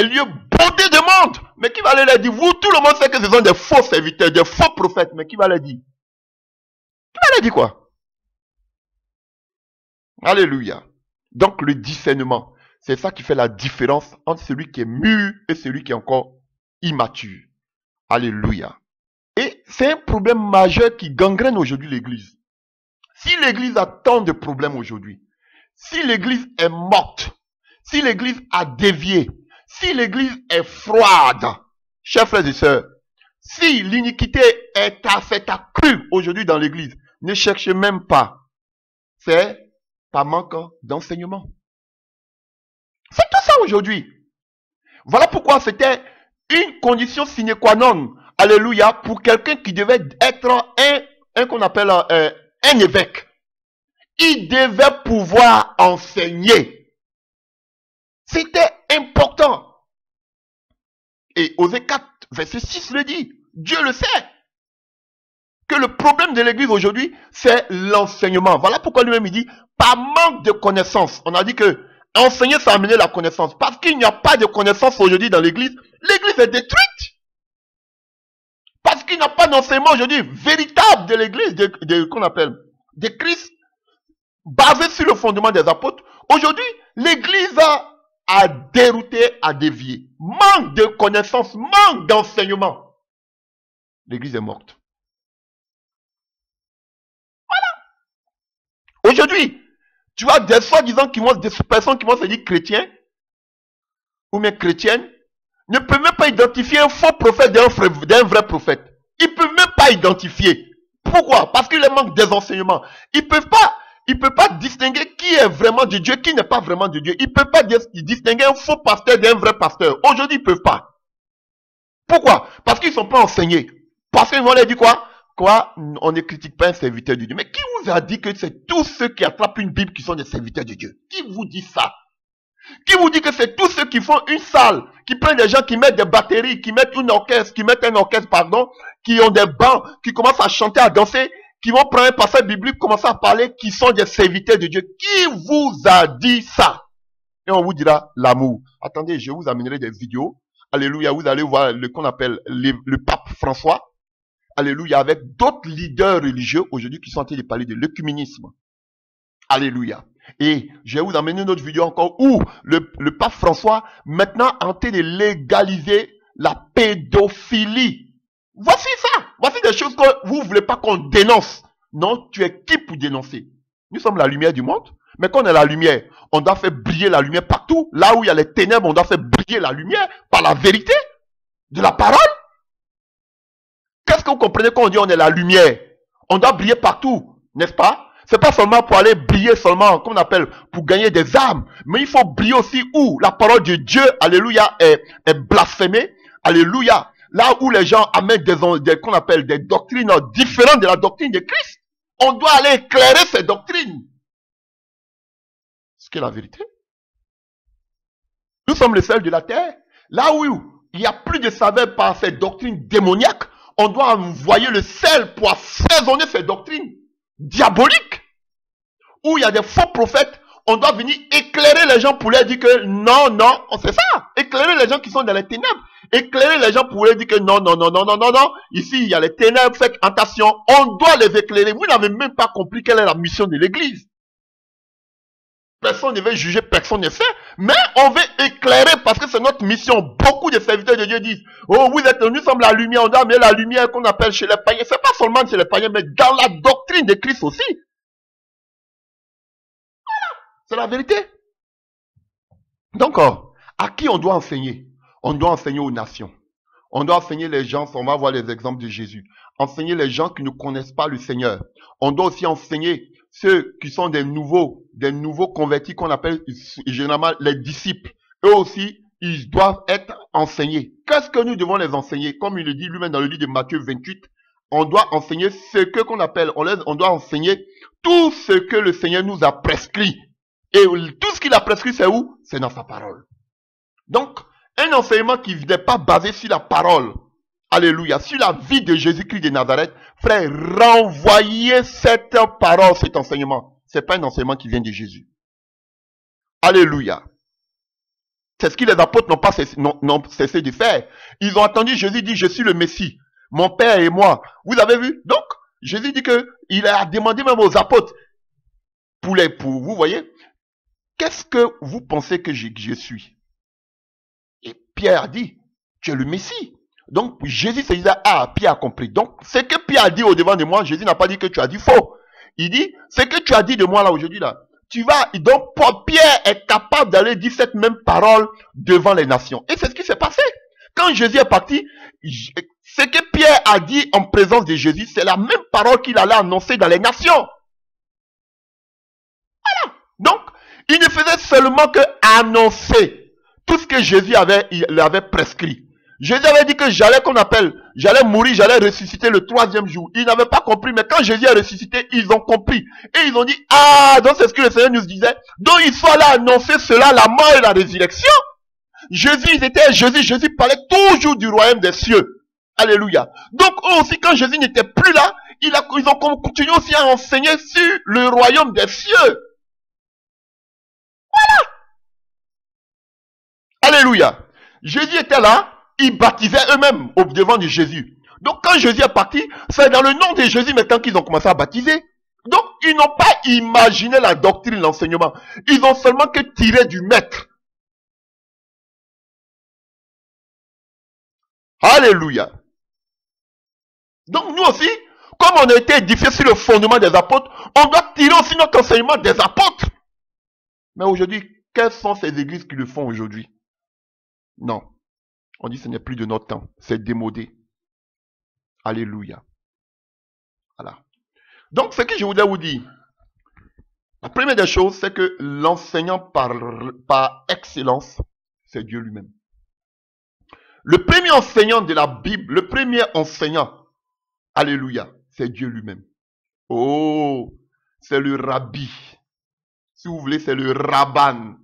lieux bondés de monde. Mais qui va aller leur dire? Vous, tout le monde sait que ce sont des faux serviteurs, des faux prophètes. Mais qui va leur dire? Qui va leur dire quoi? Alléluia. Donc le discernement, c'est ça qui fait la différence entre celui qui est mûr et celui qui est encore immature. Alléluia. Et c'est un problème majeur qui gangrène aujourd'hui l'église. Si l'église a tant de problèmes aujourd'hui, si l'église est morte, si l'église a dévié, si l'église est froide, chers frères et sœurs, si l'iniquité est accrue aujourd'hui dans l'église, ne cherchez même pas. C'est par manque d'enseignement. C'est tout ça aujourd'hui. Voilà pourquoi c'était une condition sine qua non, alléluia, pour quelqu'un qui devait être un qu'on appelle un évêque. Il devait pouvoir enseigner. C'était important. Et Osée 4, verset 6 le dit. Dieu le sait. Que le problème de l'église aujourd'hui, c'est l'enseignement. Voilà pourquoi lui-même il dit, par manque de connaissance. On a dit que enseigner, ça a amené la connaissance. Parce qu'il n'y a pas de connaissance aujourd'hui dans l'église, l'église est détruite. Parce qu'il n'y a pas d'enseignement aujourd'hui véritable de l'église, qu'on appelle, de Christ, basé sur le fondement des apôtres. Aujourd'hui, l'église a dérouté, a dévié. Manque de connaissance, manque d'enseignement. L'église est morte. Aujourd'hui, tu vois des soi-disant des personnes qui vont se dire chrétiens ou bien chrétiennes ne peuvent même pas identifier un faux prophète d'un vrai prophète. Ils ne peuvent même pas identifier. Pourquoi? Parce qu'il leur manque des enseignements. Ils ne peuvent pas distinguer qui est vraiment de Dieu, qui n'est pas vraiment de Dieu. Ils ne peuvent pas distinguer un faux pasteur d'un vrai pasteur. Aujourd'hui, ils ne peuvent pas. Pourquoi? Parce qu'ils ne sont pas enseignés. Parce qu'ils vont leur dire quoi? Quoi? On ne critique pas un serviteur de Dieu. Mais qui vous a dit que c'est tous ceux qui attrapent une Bible qui sont des serviteurs de Dieu? Qui vous dit ça? Qui vous dit que c'est tous ceux qui font une salle, qui prennent des gens qui mettent des batteries, qui mettent un orchestre, pardon, qui ont des bancs, qui commencent à chanter, à danser, qui vont prendre un passage biblique, commencer à parler, qui sont des serviteurs de Dieu? Qui vous a dit ça? Et on vous dira l'amour. Attendez, je vous amènerai des vidéos. Alléluia, vous allez voir le qu'on appelle le pape François. Alléluia, avec d'autres leaders religieux aujourd'hui qui sont en train de parler de l'œcuménisme. Alléluia. Et je vais vous amener une autre vidéo encore où le pape François maintenant est en train de légaliser la pédophilie. Voici ça. Voici des choses que vous ne voulez pas qu'on dénonce. Non, tu es qui pour dénoncer? Nous sommes la lumière du monde. Mais quand on est la lumière, on doit faire briller la lumière partout. Là où il y a les ténèbres, on doit faire briller la lumière par la vérité de la parole. Qu'est-ce que vous comprenez quand on dit on est la lumière? On doit briller partout, n'est-ce pas? C'est pas seulement pour aller briller seulement, comme on appelle, pour gagner des âmes. Mais il faut briller aussi où la parole de Dieu, alléluia, est blasphémée. Alléluia. Là où les gens amènent qu'on appelle des doctrines différentes de la doctrine de Christ. On doit aller éclairer ces doctrines. Ce qui est la vérité. Nous sommes les seuls de la terre. Là où il n'y a plus de saveur par ces doctrines démoniaques, on doit envoyer le sel pour assaisonner ces doctrines diaboliques. Où il y a des faux prophètes, on doit venir éclairer les gens pour leur dire que non, non, c'est ça. Éclairer les gens qui sont dans les ténèbres. Éclairer les gens pour leur dire que non, non, non, non, non, non, non. Ici, il y a les ténèbres, faites attention. On doit les éclairer. Vous n'avez même pas compris quelle est la mission de l'église. Personne ne veut juger, personne ne fait. Mais on veut éclairer parce que c'est notre mission. Beaucoup de serviteurs de Dieu disent, oh, nous sommes la lumière, on doit amener la lumière qu'on appelle chez les païens. C'est pas seulement chez les païens, mais dans la doctrine de Christ aussi. Voilà, c'est la vérité. Donc, à qui on doit enseigner? On doit enseigner aux nations. On doit enseigner les gens, on va voir les exemples de Jésus. Enseigner les gens qui ne connaissent pas le Seigneur. On doit aussi enseigner ceux qui sont des nouveaux convertis qu'on appelle généralement les disciples. Eux aussi, ils doivent être enseignés. Qu'est-ce que nous devons les enseigner? Comme il le dit lui-même dans le livre de Matthieu 28, on doit enseigner ce que qu'on appelle, on doit enseigner tout ce que le Seigneur nous a prescrit. Et tout ce qu'il a prescrit, c'est où? C'est dans sa parole. Donc, un enseignement qui n'est pas basé sur la parole, alléluia, sur la vie de Jésus-Christ de Nazareth, frère, renvoyez cette parole, cet enseignement. Ce n'est pas un enseignement qui vient de Jésus. Alléluia. C'est ce que les apôtres n'ont cessé de faire. Ils ont entendu Jésus dire, je suis le Messie, mon Père et moi. Vous avez vu? Donc, Jésus dit qu'il a demandé même aux apôtres, pour vous voyez, qu'est-ce que vous pensez que je suis? Et Pierre a dit, tu es le Messie. Donc, Jésus se disait, ah, Pierre a compris. Donc, ce que Pierre a dit au devant de moi, Jésus n'a pas dit que tu as dit faux. Il dit, ce que tu as dit de moi là aujourd'hui là, tu vas, donc Pierre est capable d'aller dire cette même parole devant les nations. Et c'est ce qui s'est passé. Quand Jésus est parti, ce que Pierre a dit en présence de Jésus, c'est la même parole qu'il allait annoncer dans les nations. Voilà. Donc, il ne faisait seulement que annoncer tout ce que Jésus avait prescrit. Jésus avait dit que j'allais mourir, j'allais ressusciter le 3e jour. Ils n'avaient pas compris, mais quand Jésus est ressuscité, ils ont compris. Et ils ont dit, ah, donc c'est ce que le Seigneur nous disait. Donc il faut aller annoncer cela, la mort et la résurrection. Jésus parlait toujours du royaume des cieux. Alléluia. Donc eux aussi, quand Jésus n'était plus là, ils ont continué aussi à enseigner sur le royaume des cieux. Voilà. Alléluia. Jésus était là. Ils baptisaient eux-mêmes au devant de Jésus. Donc quand Jésus est parti, c'est dans le nom de Jésus maintenant qu'ils ont commencé à baptiser. Donc ils n'ont pas imaginé la doctrine, l'enseignement. Ils ont seulement que tiré du maître. Alléluia. Donc nous aussi, comme on a été édifiés sur le fondement des apôtres, on doit tirer aussi notre enseignement des apôtres. Mais aujourd'hui, quelles sont ces églises qui le font aujourd'hui? Non. On dit que ce n'est plus de notre temps. C'est démodé. Alléluia. Voilà. Donc, ce que je voudrais vous dire, la première des choses, c'est que l'enseignant par excellence, c'est Dieu lui-même. Le premier enseignant de la Bible, le premier enseignant, alléluia, c'est Dieu lui-même. Oh, c'est le rabbi. Si vous voulez, c'est le rabban.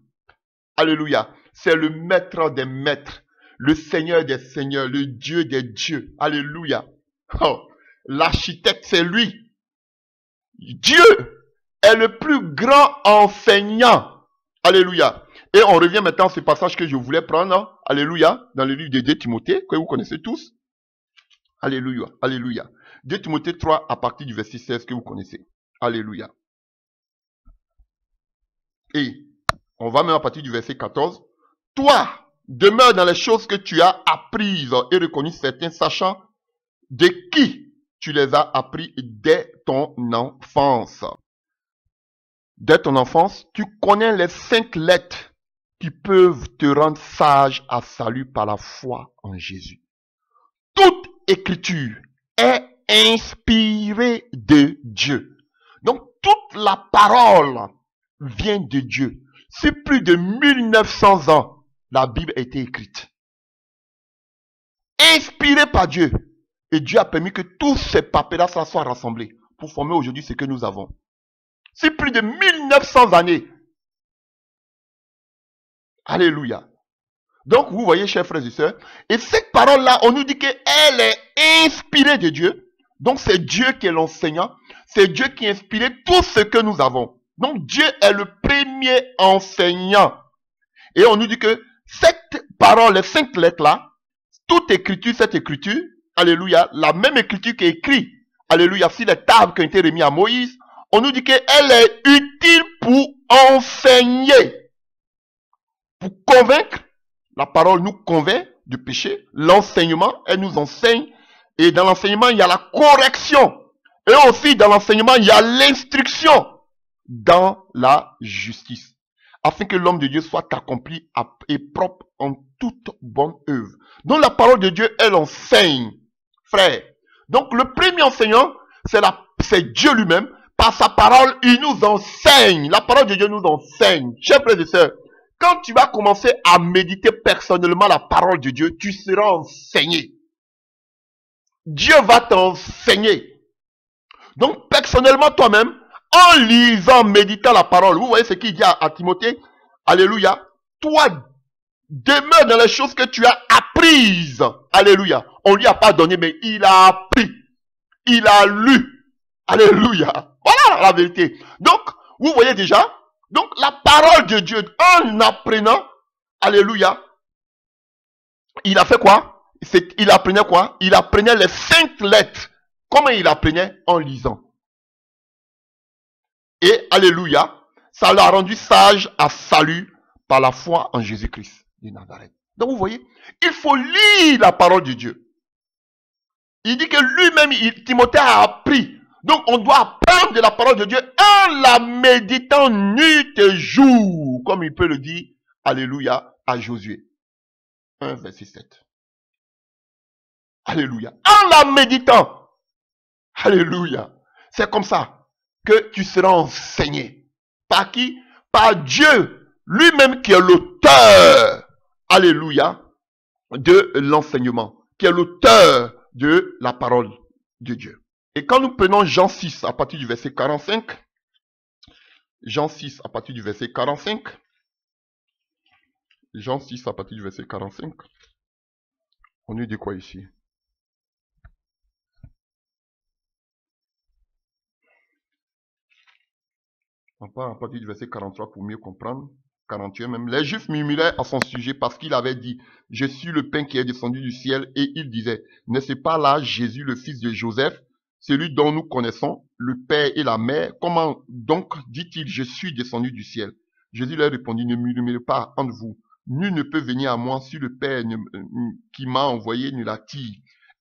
Alléluia. C'est le maître des maîtres, le Seigneur des seigneurs, le Dieu des dieux. Alléluia. Oh, l'architecte, c'est lui. Dieu est le plus grand enseignant. Alléluia. Et on revient maintenant à ce passage que je voulais prendre. Hein? Alléluia. Dans le livre de 2 Timothée, que vous connaissez tous. Alléluia. Alléluia. 2 Timothée 3 à partir du verset 16 que vous connaissez. Alléluia. Et on va même à partir du verset 14. Toi, demeure dans les choses que tu as apprises et reconnues certains, sachant de qui tu les as appris dès ton enfance. Dès ton enfance, tu connais les 5 lettres qui peuvent te rendre sage à salut par la foi en Jésus. Toute écriture est inspirée de Dieu. Donc, toute la parole vient de Dieu. C'est plus de 1900 ans, la Bible a été écrite. Inspirée par Dieu. Et Dieu a permis que tous ces papiers-là soient rassemblés pour former aujourd'hui ce que nous avons. C'est plus de 1900 années. Alléluia. Donc, vous voyez, chers frères et sœurs, et cette parole-là, on nous dit qu'elle est inspirée de Dieu. Donc, c'est Dieu qui est l'enseignant. C'est Dieu qui a inspiré tout ce que nous avons. Donc, Dieu est le premier enseignant. Et on nous dit que cette parole, les 5 lettres-là, toute écriture, cette écriture, alléluia, la même écriture qui est écrite, alléluia, sur les tables qui ont été remises à Moïse, on nous dit qu'elle est utile pour enseigner, pour convaincre. La parole nous convainc du péché. L'enseignement, elle nous enseigne. Et dans l'enseignement, il y a la correction. Et aussi, dans l'enseignement, il y a l'instruction dans la justice. Afin que l'homme de Dieu soit accompli et propre en toute bonne œuvre. Donc, la parole de Dieu, elle enseigne, frère. Donc, le premier enseignant, c'est Dieu lui-même. Par sa parole, il nous enseigne. La parole de Dieu nous enseigne. Chers frères et sœurs, quand tu vas commencer à méditer personnellement la parole de Dieu, tu seras enseigné. Dieu va t'enseigner. Donc, personnellement, toi-même, en lisant, méditant la parole, vous voyez ce qu'il dit à Timothée, alléluia, toi, demeure dans les choses que tu as apprises. Alléluia. On lui a pas donné, mais il a appris. Il a lu. Alléluia. Voilà la vérité. Donc, vous voyez déjà, donc la parole de Dieu, en apprenant, alléluia, il a fait quoi? Il apprenait quoi? Il apprenait les 5 lettres. Comment il apprenait? En lisant. Et alléluia, ça l'a rendu sage à salut par la foi en Jésus-Christ de Nazareth. Donc vous voyez, il faut lire la parole de Dieu. Il dit que lui-même, Timothée a appris. Donc on doit apprendre de la parole de Dieu en la méditant nuit et jour, comme il peut le dire, alléluia, à Josué 1, verset 7. Alléluia. En la méditant. Alléluia. C'est comme ça que tu seras enseigné. Par qui? Par Dieu lui-même qui est l'auteur, alléluia, de l'enseignement, qui est l'auteur de la parole de Dieu. Et quand nous prenons Jean 6 à partir du verset 45, Jean 6 à partir du verset 45, Jean 6 à partir du verset 45, on est de quoi ici? On part à partir du verset 43 pour mieux comprendre. 41 même. Les Juifs murmuraient à son sujet parce qu'il avait dit, je suis le pain qui est descendu du ciel. Et il disait, n'est-ce pas là Jésus, le fils de Joseph, celui dont nous connaissons le père et la mère? Comment donc dit-il, je suis descendu du ciel? Jésus leur répondit, ne murmurez pas entre vous. Nul ne peut venir à moi si le Père qui m'a envoyé ne l'attire.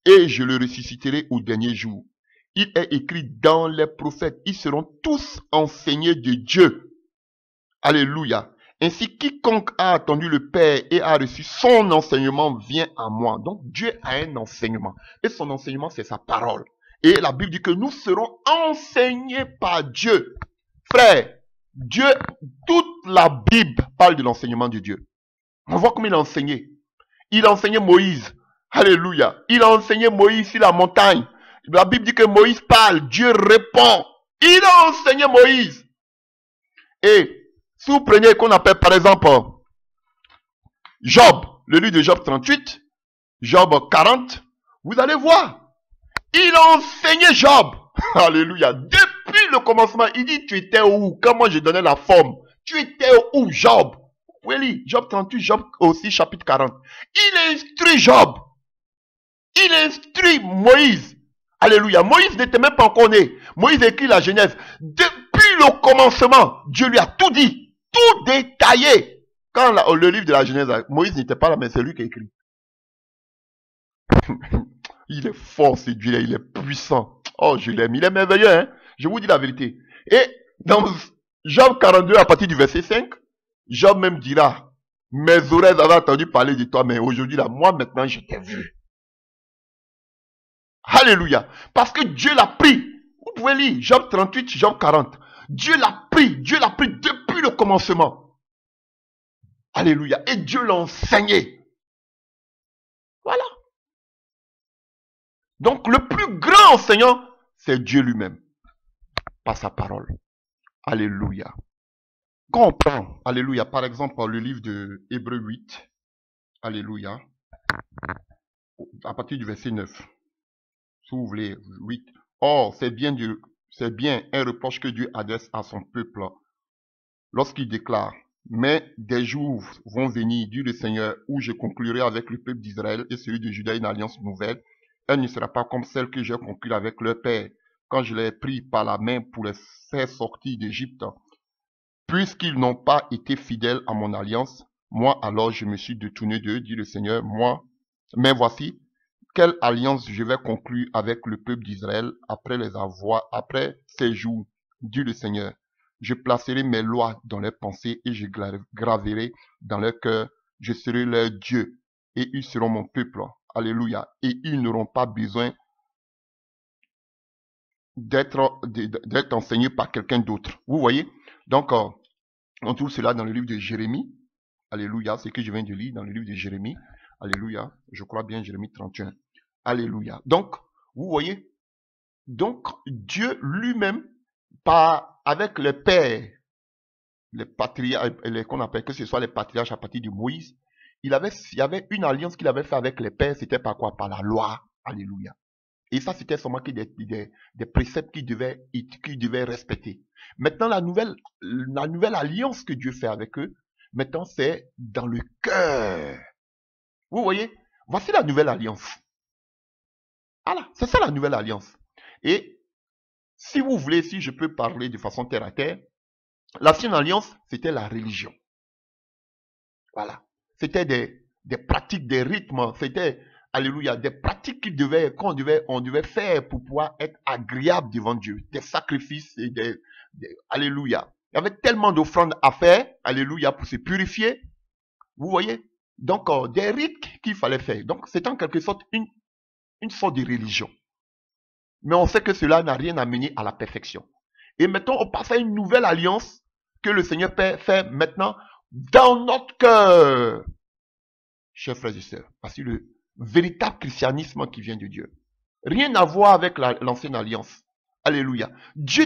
Et je le ressusciterai au dernier jour. Il est écrit dans les prophètes, ils seront tous enseignés de Dieu. Alléluia. Ainsi, quiconque a attendu le Père et a reçu son enseignement vient à moi. Donc, Dieu a un enseignement. Et son enseignement, c'est sa parole. Et la Bible dit que nous serons enseignés par Dieu. Frère, Dieu, toute la Bible parle de l'enseignement de Dieu. On voit comment il a enseigné. Il a enseigné Moïse. Alléluia. Il a enseigné Moïse sur la montagne. La Bible dit que Moïse parle, Dieu répond. Il a enseigné Moïse. Et si vous prenez qu'on appelle par exemple Job, le livre de Job 38, Job 40, vous allez voir. Il a enseigné Job. Alléluia. Depuis le commencement, il dit, tu étais où? Quand moi je donnais la forme. Tu étais où, Job? Oui, Job 38, Job aussi, chapitre 40. Il instruit Job. Il instruit Moïse. Alléluia. Moïse n'était même pas encore né. Moïse écrit la Genèse. Depuis le commencement, Dieu lui a tout dit. Tout détaillé. Quand le livre de la Genèse, Moïse n'était pas là, mais c'est lui qui a écrit. Il est fort, ce Dieu-là, il est puissant. Oh, je l'aime, il est merveilleux, hein. Je vous dis la vérité. Et dans Job 42, à partir du verset 5, Job même dira, mes oreilles avaient entendu parler de toi, mais aujourd'hui, là, moi maintenant, je t'ai vu. Alléluia. Parce que Dieu l'a pris. Vous pouvez lire Job 38, Job 40. Dieu l'a pris depuis le commencement. Alléluia. Et Dieu l'a enseigné. Voilà. Donc, le plus grand enseignant, c'est Dieu lui-même, par sa parole. Alléluia. Quand on prend, alléluia, par exemple, le livre de Hébreux 8, alléluia, à partir du verset 9, si vous voulez, 8. Or, c'est bien un reproche que Dieu adresse à son peuple lorsqu'il déclare, mais des jours vont venir, dit le Seigneur, où je conclurai avec le peuple d'Israël et celui de Juda une alliance nouvelle. Elle ne sera pas comme celle que j'ai conclue avec leur père, quand je l'ai pris par la main pour les faire sortir d'Égypte. Puisqu'ils n'ont pas été fidèles à mon alliance, moi alors je me suis détourné d'eux, dit le Seigneur, mais voici, quelle alliance je vais conclure avec le peuple d'Israël après ces jours, dit le Seigneur. Je placerai mes lois dans leurs pensées et je graverai dans leur cœur. Je serai leur Dieu et ils seront mon peuple. Alléluia. Et ils n'auront pas besoin d'être enseignés par quelqu'un d'autre. Vous voyez? Donc, on trouve cela dans le livre de Jérémie. Alléluia. C'est ce que je viens de lire dans le livre de Jérémie. Alléluia. Je crois bien Jérémie 31. Alléluia. Donc, vous voyez? Donc, Dieu lui-même, avec les pères, les patriarches, qu'on appelle, que ce soit les patriarches à partir de Moïse, il y avait une alliance qu'il avait fait avec les pères, c'était par quoi? Par la loi. Alléluia. Et ça, c'était seulement des préceptes qu'il devait respecter. Maintenant, la nouvelle alliance que Dieu fait avec eux, maintenant, c'est dans le cœur. Vous voyez? Voici la nouvelle alliance. Voilà, c'est ça la nouvelle alliance. Et si vous voulez, si je peux parler de façon terre à terre, l'ancienne alliance, c'était la religion. Voilà. C'était des pratiques, des rythmes, c'était, alléluia, des pratiques qu'on devait faire pour pouvoir être agréable devant Dieu. Des sacrifices et alléluia. Il y avait tellement d'offrandes à faire, alléluia, pour se purifier. Vous voyez? Donc, des rites qu'il fallait faire. Donc, c'est en quelque sorte une sorte de religion. Mais on sait que cela n'a rien amené à la perfection. Et maintenant, on passe à une nouvelle alliance que le Seigneur fait maintenant dans notre cœur. Chers frères et sœurs, voici le véritable christianisme qui vient de Dieu. Rien à voir avec l'ancienne alliance. Alléluia. Dieu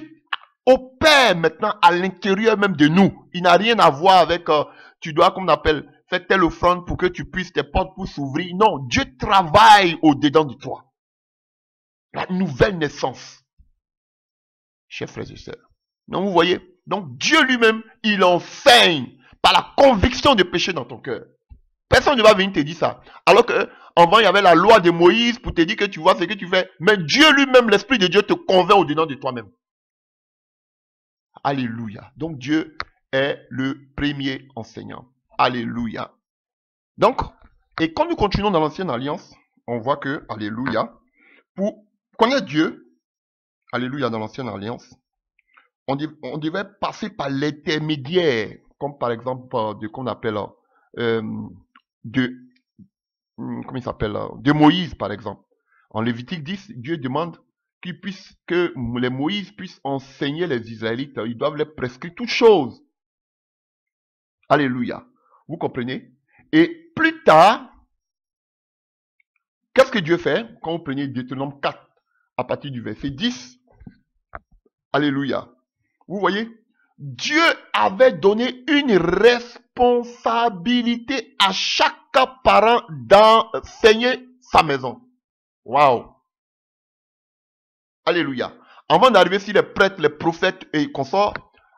opère maintenant à l'intérieur même de nous. Il n'a rien à voir avec, tu dois, comme on appelle, faire telle offrande pour que tu puisses, tes portes pour s'ouvrir. Non, Dieu travaille au-dedans de toi. La nouvelle naissance. Chers frères et sœurs. Donc vous voyez, donc Dieu lui-même, il enseigne par la conviction de péché dans ton cœur. Personne ne va venir te dire ça. Alors qu'avant, il y avait la loi de Moïse pour te dire que tu vois ce que tu fais. Mais Dieu lui-même, l'Esprit de Dieu te convainc au-dedans de toi-même. Alléluia. Donc Dieu est le premier enseignant. Alléluia. Donc, et quand nous continuons dans l'ancienne alliance, on voit que, alléluia, pour connaître Dieu, alléluia, dans l'ancienne alliance, on devait passer par l'intermédiaire, comme par exemple, qu'on appelle, de Moïse, par exemple. En Lévitique 10, Dieu demande que les Moïse puissent enseigner les Israélites. Ils doivent les prescrire toutes choses. Alléluia. Vous comprenez? Et plus tard, Qu'est-ce que Dieu fait? Quand vous prenez Deutéronome 4, à partir du verset 10, alléluia. Vous voyez, Dieu avait donné une responsabilité à chaque parent d'enseigner sa maison. Waouh! Alléluia. Avant d'arriver sur les prêtres, les prophètes et consorts,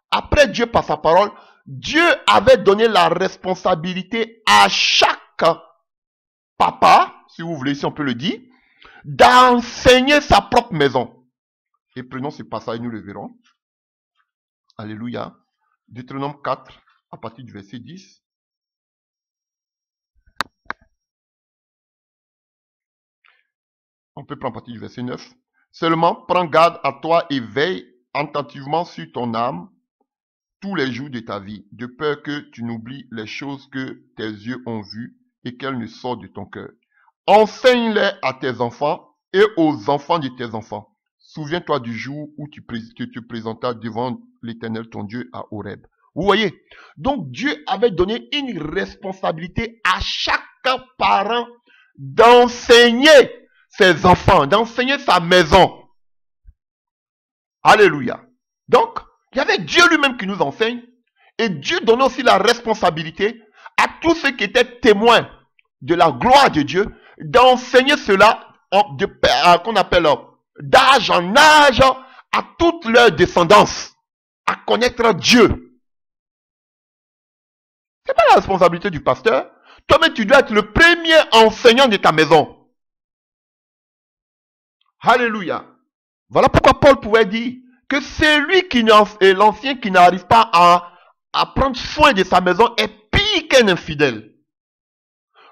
après Dieu par sa parole, Dieu avait donné la responsabilité à chaque papa, si vous voulez, si on peut le dire, d'enseigner sa propre maison. Et prenons ce passage, nous le verrons. Alléluia. Deutéronome 4, à partir du verset 10. On peut prendre à partir du verset 9. Seulement, prends garde à toi et veille attentivement sur ton âme tous les jours de ta vie, de peur que tu n'oublies les choses que tes yeux ont vues et qu'elles ne sortent de ton cœur. Enseigne-les à tes enfants et aux enfants de tes enfants. Souviens-toi du jour où tu te présentas devant l'Éternel ton Dieu à Horeb. Vous voyez? Donc Dieu avait donné une responsabilité à chaque parent d'enseigner ses enfants, d'enseigner sa maison. Alléluia. Donc, il y avait Dieu lui-même qui nous enseigne. Et Dieu donnait aussi la responsabilité à tous ceux qui étaient témoins de la gloire de Dieu d'enseigner cela qu'on appelle d'âge en âge à toute leur descendance à connaître Dieu. C'est pas la responsabilité du pasteur. Toi-même, tu dois être le premier enseignant de ta maison. Alléluia. Voilà pourquoi Paul pouvait dire que celui qui est l'ancien qui n'arrive pas à prendre soin de sa maison est pire qu'un infidèle.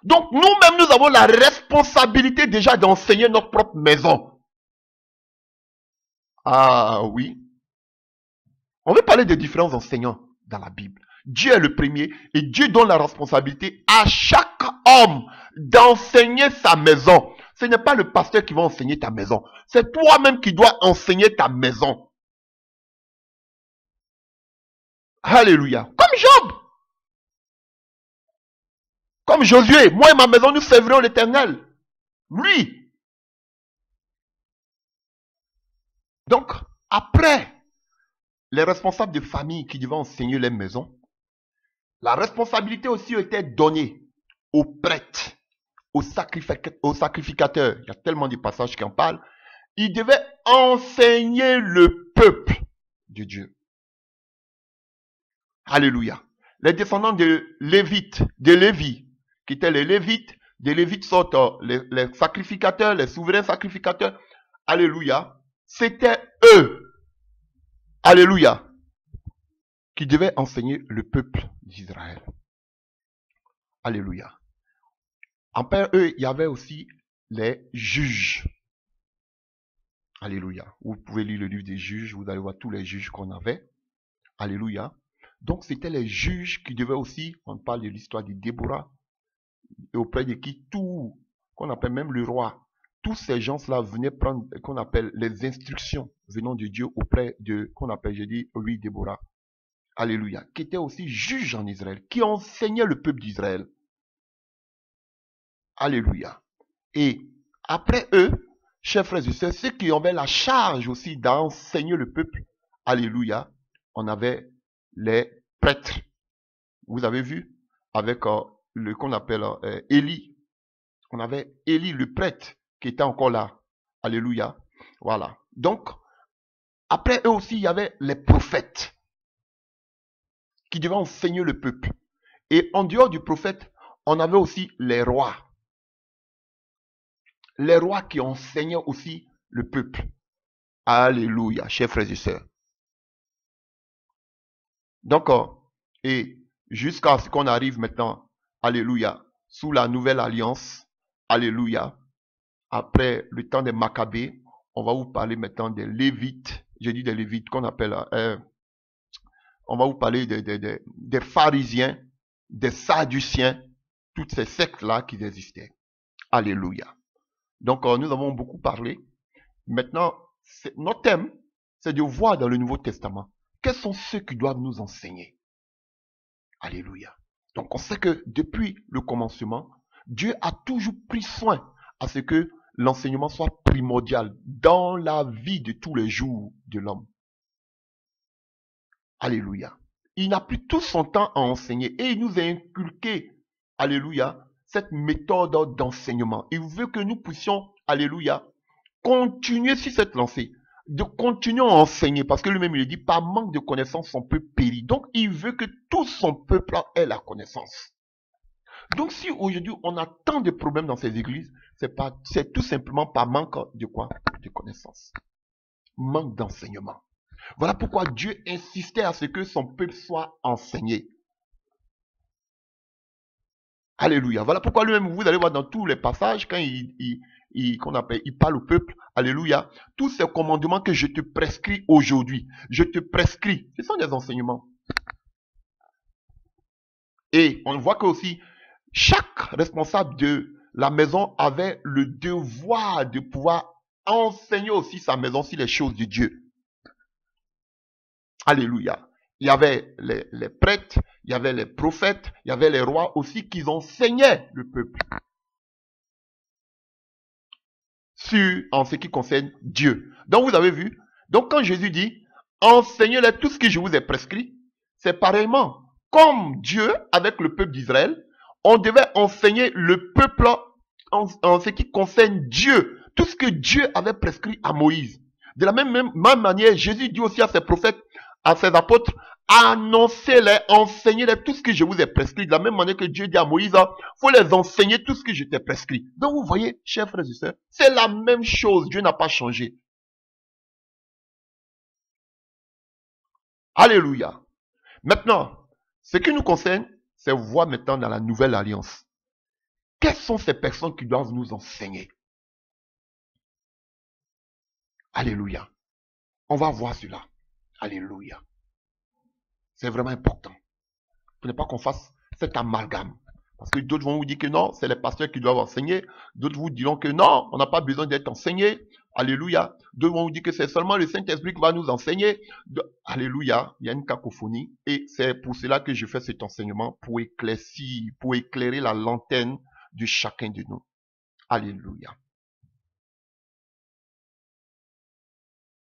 Donc nous-mêmes, nous avons la responsabilité déjà d'enseigner notre propre maison. Ah oui. On veut parler des différents enseignants dans la Bible. Dieu est le premier et Dieu donne la responsabilité à chaque homme d'enseigner sa maison. Ce n'est pas le pasteur qui va enseigner ta maison. C'est toi-même qui dois enseigner ta maison. Alléluia. Comme Job. Comme Josué. Moi et ma maison, nous servirons l'Éternel. Lui. Donc, après les responsables de famille qui devaient enseigner les maisons, la responsabilité aussi était donnée aux prêtres, aux sacrificateurs. Il y a tellement de passages qui en parlent. Ils devaient enseigner le peuple de Dieu. Alléluia. Les descendants de Lévites, de Lévi, qui étaient les Lévites, des Lévites sortent les sacrificateurs, les souverains sacrificateurs. Alléluia. C'était eux. Alléluia. Qui devaient enseigner le peuple d'Israël. Alléluia. Après eux, il y avait aussi les juges. Alléluia. Vous pouvez lire le livre des juges, vous allez voir tous les juges qu'on avait. Alléluia. Donc c'était les juges qui devaient aussi, on parle de l'histoire de Déborah, et auprès de qui tout, qu'on appelle même le roi, tous ces gens-là venaient prendre, qu'on appelle les instructions venant de Dieu auprès de, qu'on appelle, j'ai dit, oui, Déborah. Alléluia. Qui était aussi juge en Israël, qui enseignait le peuple d'Israël. Alléluia. Et après eux, chers frères et sœurs, ceux qui avaient la charge aussi d'enseigner le peuple, alléluia, on avait les prêtres. Vous avez vu, avec le qu'on appelle Élie. On avait Élie le prêtre qui était encore là. Alléluia. Voilà. Donc, après eux aussi, il y avait les prophètes qui devaient enseigner le peuple. Et en dehors du prophète, on avait aussi les rois. Les rois qui enseignaient aussi le peuple. Alléluia, chers frères et sœurs. Donc, et jusqu'à ce qu'on arrive maintenant, alléluia, sous la nouvelle alliance, alléluia, après le temps des Maccabées, on va vous parler maintenant des Lévites, j'ai dit des Lévites qu'on appelle, on va vous parler des pharisiens, des sadduciens, toutes ces sectes-là qui existaient. Alléluia. Donc, nous avons beaucoup parlé. Maintenant, notre thème, c'est de voir dans le Nouveau Testament quels sont ceux qui doivent nous enseigner. Alléluia. Donc, on sait que depuis le commencement, Dieu a toujours pris soin à ce que l'enseignement soit primordial dans la vie de tous les jours de l'homme. Alléluia. Il n'a plus tout son temps à enseigner et il nous a inculqué, alléluia, cette méthode d'enseignement. Il veut que nous puissions, alléluia, continuer sur cette lancée, de continuer à enseigner, parce que lui-même il dit, par manque de connaissance, son peuple périt. Donc il veut que tout son peuple ait la connaissance. Donc si aujourd'hui on a tant de problèmes dans ces églises, c'est tout simplement par manque de quoi? De connaissance. Manque d'enseignement. Voilà pourquoi Dieu insistait à ce que son peuple soit enseigné. Alléluia. Voilà pourquoi lui-même, vous allez voir dans tous les passages, quand il parle au peuple, alléluia, tous ces commandements que je te prescris aujourd'hui, je te prescris, ce sont des enseignements. Et on voit que aussi, chaque responsable de la maison avait le devoir de pouvoir enseigner aussi sa maison sur les choses de Dieu. Alléluia. Il y avait les prêtres, il y avait les prophètes, il y avait les rois aussi qui enseignaient le peuple en ce qui concerne Dieu. Donc vous avez vu, donc quand Jésus dit, enseignez-les tout ce que je vous ai prescrit, c'est pareillement comme Dieu avec le peuple d'Israël, on devait enseigner le peuple en ce qui concerne Dieu, tout ce que Dieu avait prescrit à Moïse. De la même manière, Jésus dit aussi à ses prophètes, à ses apôtres, annoncez-les, enseignez-les tout ce que je vous ai prescrit. De la même manière que Dieu dit à Moïse, faut les enseigner tout ce que je t'ai prescrit. Donc vous voyez, chers frères et sœurs, c'est la même chose. Dieu n'a pas changé. Alléluia. Maintenant, ce qui nous concerne, c'est voir maintenant dans la nouvelle alliance. Quelles sont ces personnes qui doivent nous enseigner? Alléluia. On va voir cela. Alléluia. C'est vraiment important. Il ne faut pas qu'on fasse cet amalgame. Parce que d'autres vont vous dire que non, c'est les pasteurs qui doivent enseigner. D'autres vous diront que non, on n'a pas besoin d'être enseigné. Alléluia. D'autres vont vous dire que c'est seulement le Saint-Esprit qui va nous enseigner. Alléluia. Il y a une cacophonie. Et c'est pour cela que je fais cet enseignement, pour éclairer la lanterne de chacun de nous. Alléluia.